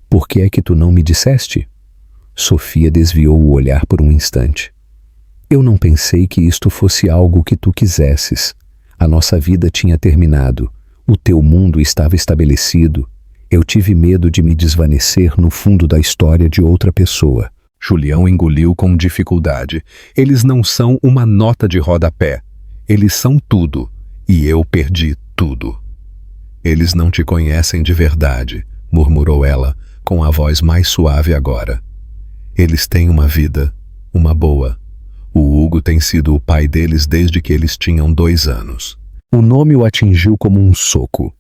Por que é que tu não me disseste? Sofia desviou o olhar por um instante. Eu não pensei que isto fosse algo que tu quisesses. A nossa vida tinha terminado. O teu mundo estava estabelecido. Eu tive medo de me desvanecer no fundo da história de outra pessoa. Julião engoliu com dificuldade. Eles não são uma nota de rodapé. Eles são tudo. E eu perdi tudo. Eles não te conhecem de verdade, murmurou ela, com a voz mais suave agora. Eles têm uma vida, uma boa. O Hugo tem sido o pai deles desde que eles tinham 2 anos. O nome o atingiu como um soco.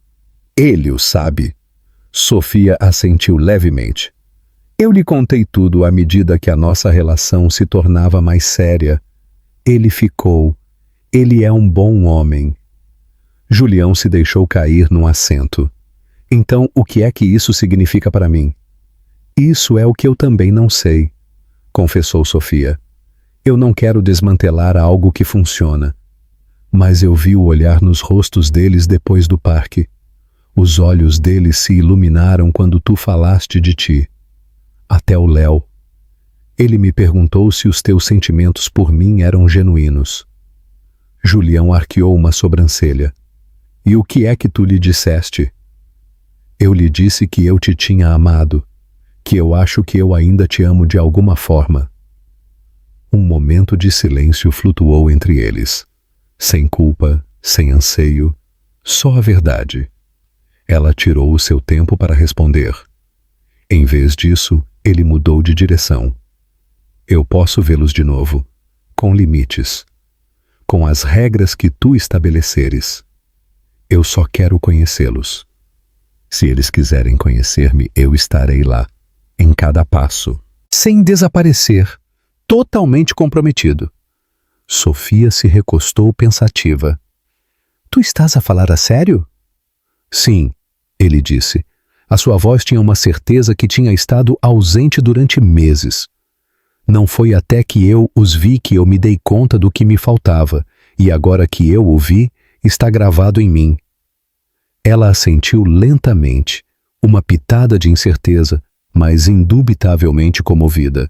Ele o sabe. Sofia assentiu levemente. Eu lhe contei tudo à medida que a nossa relação se tornava mais séria. Ele ficou. Ele é um bom homem. Julião se deixou cair num assento. Então, o que é que isso significa para mim? Isso é o que eu também não sei, confessou Sofia. Eu não quero desmantelar algo que funciona. Mas eu vi o olhar nos rostos deles depois do parque. Os olhos deles se iluminaram quando tu falaste de ti. Até o Léo. Ele me perguntou se os teus sentimentos por mim eram genuínos. Julião arqueou uma sobrancelha. E o que é que tu lhe disseste? Eu lhe disse que eu te tinha amado, que eu acho que eu ainda te amo de alguma forma. Um momento de silêncio flutuou entre eles. Sem culpa, sem anseio, só a verdade. Ela tirou o seu tempo para responder. Em vez disso, ele mudou de direção. Eu posso vê-los de novo, com limites, com as regras que tu estabeleceres. Eu só quero conhecê-los. Se eles quiserem conhecer-me, eu estarei lá, em cada passo, sem desaparecer, totalmente comprometido. Sofia se recostou pensativa. Tu estás a falar a sério? Sim, ele disse. A sua voz tinha uma certeza que tinha estado ausente durante meses. Não foi até que eu os vi que eu me dei conta do que me faltava, e agora que eu o vi, está gravado em mim. Ela assentiu lentamente, uma pitada de incerteza, mas indubitavelmente comovida.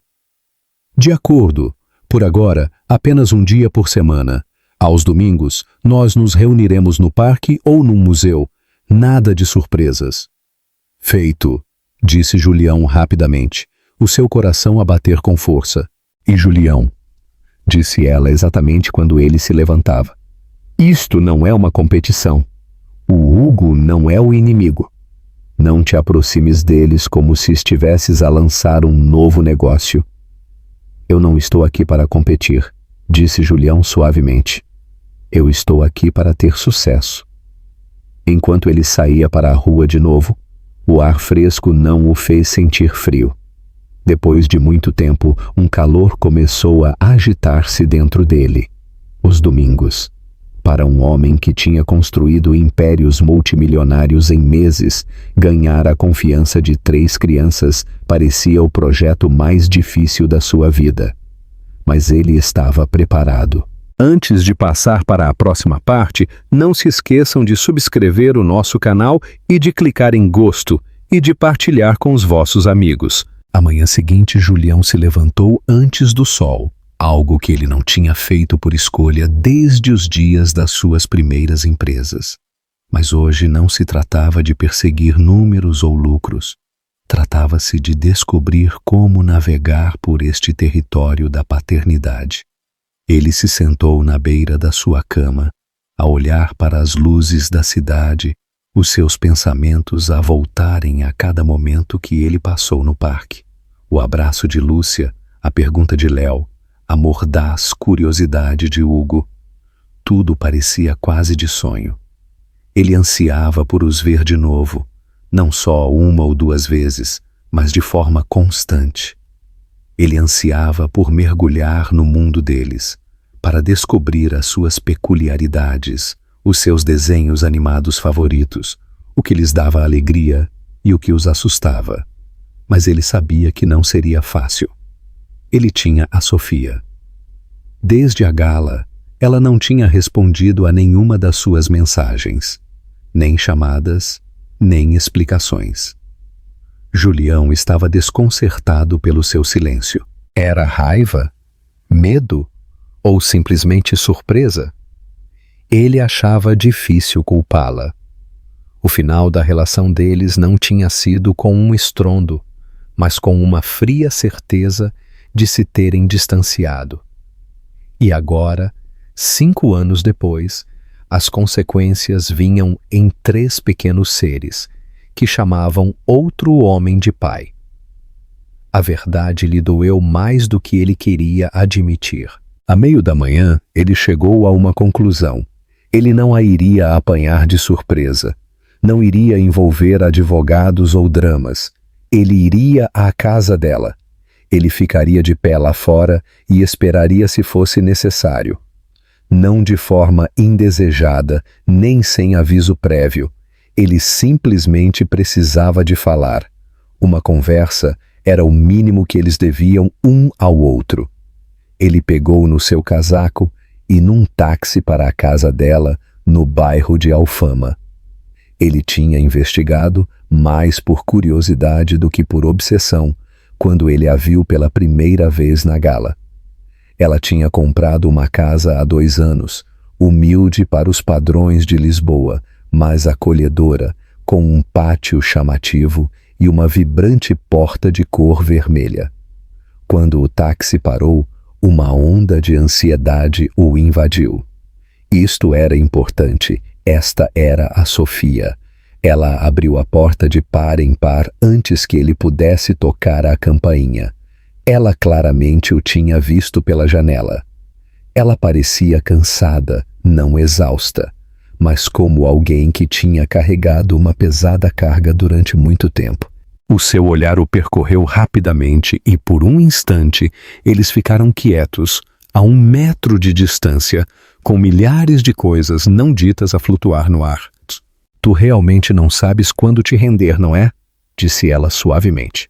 De acordo, por agora, apenas um dia por semana. Aos domingos, nós nos reuniremos no parque ou num museu. Nada de surpresas. Feito, disse Julião rapidamente, o seu coração a bater com força. E Julião, disse ela exatamente quando ele se levantava. Isto não é uma competição. O Hugo não é o inimigo. Não te aproximes deles como se estivesses a lançar um novo negócio. Eu não estou aqui para competir, disse Julião suavemente. Eu estou aqui para ter sucesso. Enquanto ele saía para a rua de novo, o ar fresco não o fez sentir frio. Depois de muito tempo, um calor começou a agitar-se dentro dele. Os domingos. Para um homem que tinha construído impérios multimilionários em meses, ganhar a confiança de 3 crianças parecia o projeto mais difícil da sua vida. Mas ele estava preparado. Antes de passar para a próxima parte, não se esqueçam de subscrever o nosso canal e de clicar em gosto e de partilhar com os vossos amigos. A manhã seguinte, Julião se levantou antes do sol. Algo que ele não tinha feito por escolha desde os dias das suas primeiras empresas. Mas hoje não se tratava de perseguir números ou lucros. Tratava-se de descobrir como navegar por este território da paternidade. Ele se sentou na beira da sua cama, a olhar para as luzes da cidade, os seus pensamentos a voltarem a cada momento que ele passou no parque. O abraço de Lúcia, a pergunta de Léo, a mordaz curiosidade de Hugo. Tudo parecia quase de sonho. Ele ansiava por os ver de novo, não só 1 ou 2 vezes, mas de forma constante. Ele ansiava por mergulhar no mundo deles, para descobrir as suas peculiaridades, os seus desenhos animados favoritos, o que lhes dava alegria e o que os assustava. Mas ele sabia que não seria fácil. Ele tinha a Sofia. Desde a gala, ela não tinha respondido a nenhuma das suas mensagens, nem chamadas, nem explicações. Julião estava desconcertado pelo seu silêncio. Era raiva? Medo? Ou simplesmente surpresa? Ele achava difícil culpá-la. O final da relação deles não tinha sido com um estrondo, mas com uma fria certeza de se terem distanciado. E agora, 5 anos depois, as consequências vinham em 3 pequenos seres, que chamavam outro homem de pai. A verdade lhe doeu mais do que ele queria admitir. A meio da manhã, ele chegou a uma conclusão. Ele não a iria apanhar de surpresa. Não iria envolver advogados ou dramas. Ele iria à casa dela. Ele ficaria de pé lá fora e esperaria se fosse necessário. Não de forma indesejada, nem sem aviso prévio. Ele simplesmente precisava de falar. Uma conversa era o mínimo que eles deviam um ao outro. Ele pegou no seu casaco e num táxi para a casa dela, no bairro de Alfama. Ele tinha investigado mais por curiosidade do que por obsessão quando ele a viu pela primeira vez na gala. Ela tinha comprado uma casa há 2 anos, humilde para os padrões de Lisboa, mas acolhedora, com um pátio chamativo e uma vibrante porta de cor vermelha. Quando o táxi parou, uma onda de ansiedade o invadiu. Isto era importante. Esta era a Sofia. Ela abriu a porta de par em par antes que ele pudesse tocar a campainha. Ela claramente o tinha visto pela janela. Ela parecia cansada, não exausta, mas como alguém que tinha carregado uma pesada carga durante muito tempo. O seu olhar o percorreu rapidamente e, por um instante, eles ficaram quietos, a 1 metro de distância, com milhares de coisas não ditas a flutuar no ar. Tu realmente não sabes quando te render, não é? Disse ela suavemente.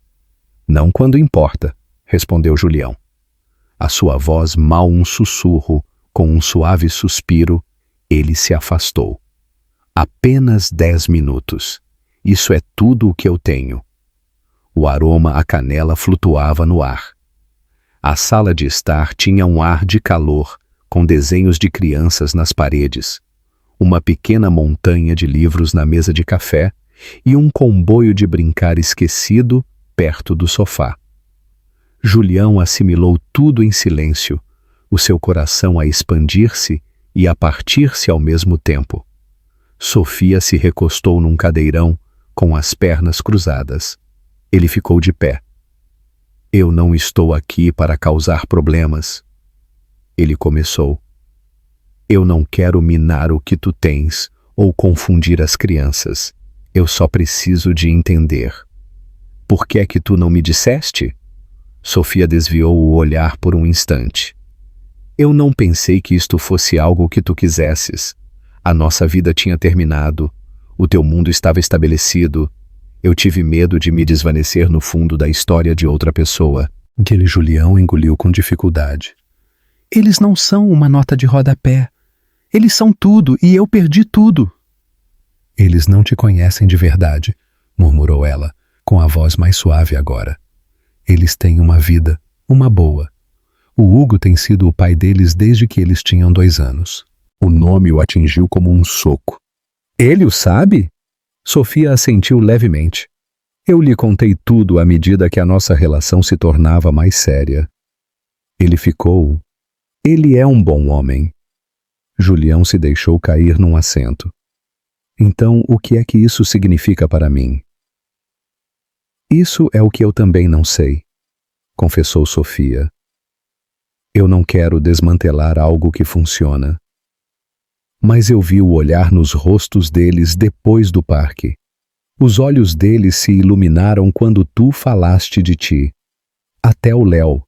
Não quando importa, respondeu Julião. A sua voz mal um sussurro, com um suave suspiro, ele se afastou. Apenas 10 minutos. Isso é tudo o que eu tenho. O aroma à canela flutuava no ar. A sala de estar tinha um ar de calor, com desenhos de crianças nas paredes, uma pequena montanha de livros na mesa de café e um comboio de brincar esquecido perto do sofá. Julião assimilou tudo em silêncio, o seu coração a expandir-se e a partir-se ao mesmo tempo. Sofia se recostou num cadeirão, com as pernas cruzadas. Ele ficou de pé. Eu não estou aqui para causar problemas. Ele começou. Eu não quero minar o que tu tens ou confundir as crianças. Eu só preciso de entender. Por que é que tu não me disseste? Sofia desviou o olhar por um instante. Eu não pensei que isto fosse algo que tu quisesses. A nossa vida tinha terminado. O teu mundo estava estabelecido. Eu tive medo de me desvanecer no fundo da história de outra pessoa. Aquele Julião engoliu com dificuldade. Eles não são uma nota de rodapé. Eles são tudo e eu perdi tudo. Eles não te conhecem de verdade, murmurou ela, com a voz mais suave agora. Eles têm uma vida, uma boa. O Hugo tem sido o pai deles desde que eles tinham 2 anos. O nome o atingiu como um soco. Ele o sabe? Sofia assentiu levemente. Eu lhe contei tudo à medida que a nossa relação se tornava mais séria. Ele ficou. Ele é um bom homem. Julião se deixou cair num assento. Então, o que é que isso significa para mim? Isso é o que eu também não sei, confessou Sofia. Eu não quero desmantelar algo que funciona. Mas eu vi o olhar nos rostos deles depois do parque. Os olhos deles se iluminaram quando tu falaste de ti. Até o Léo.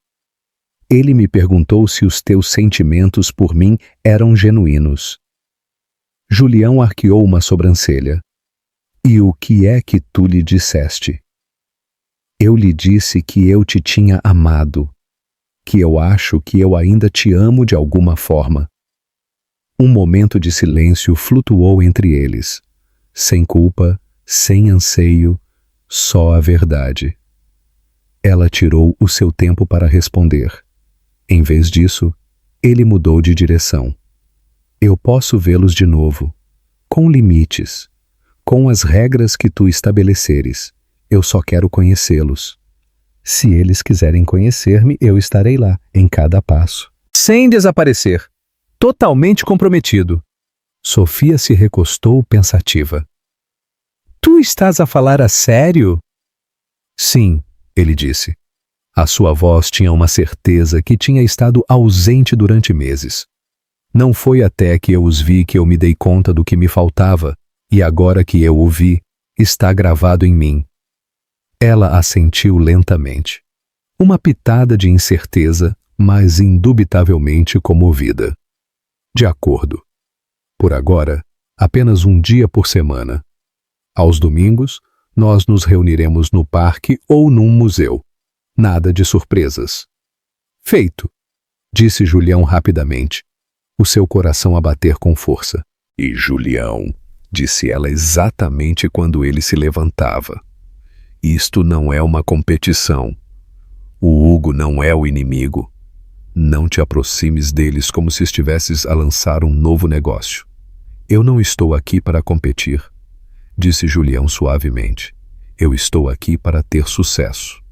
Ele me perguntou se os teus sentimentos por mim eram genuínos. Julião arqueou uma sobrancelha. E o que é que tu lhe disseste? Eu lhe disse que eu te tinha amado, que eu acho que eu ainda te amo de alguma forma. Um momento de silêncio flutuou entre eles, sem culpa, sem anseio, só a verdade. Ela tirou o seu tempo para responder. Em vez disso, ele mudou de direção. Eu posso vê-los de novo, com limites, com as regras que tu estabeleceres. Eu só quero conhecê-los. Se eles quiserem conhecer-me, eu estarei lá, em cada passo. Sem desaparecer. Totalmente comprometido. Sofia se recostou pensativa. Tu estás a falar a sério? Sim, ele disse. A sua voz tinha uma certeza que tinha estado ausente durante meses. Não foi até que eu os vi que eu me dei conta do que me faltava, e agora que eu o vi, está gravado em mim. Ela assentiu lentamente. Uma pitada de incerteza, mas indubitavelmente comovida. De acordo. Por agora, apenas um dia por semana. Aos domingos, nós nos reuniremos no parque ou num museu. Nada de surpresas. Feito, disse Julião rapidamente, o seu coração a bater com força. E Julião, disse ela exatamente quando ele se levantava. Isto não é uma competição. O Hugo não é o inimigo. Não te aproximes deles como se estivesses a lançar um novo negócio. Eu não estou aqui para competir, disse Julião suavemente. Eu estou aqui para ter sucesso.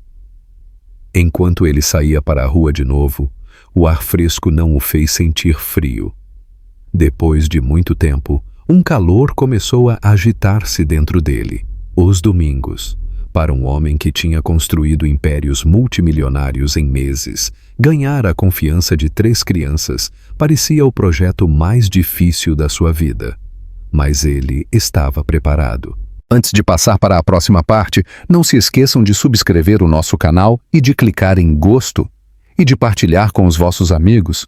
Enquanto ele saía para a rua de novo, o ar fresco não o fez sentir frio. Depois de muito tempo, um calor começou a agitar-se dentro dele. Os domingos, para um homem que tinha construído impérios multimilionários em meses, ganhar a confiança de 3 crianças parecia o projeto mais difícil da sua vida. Mas ele estava preparado. Antes de passar para a próxima parte, não se esqueçam de subscrever o nosso canal e de clicar em Gosto e de partilhar com os vossos amigos.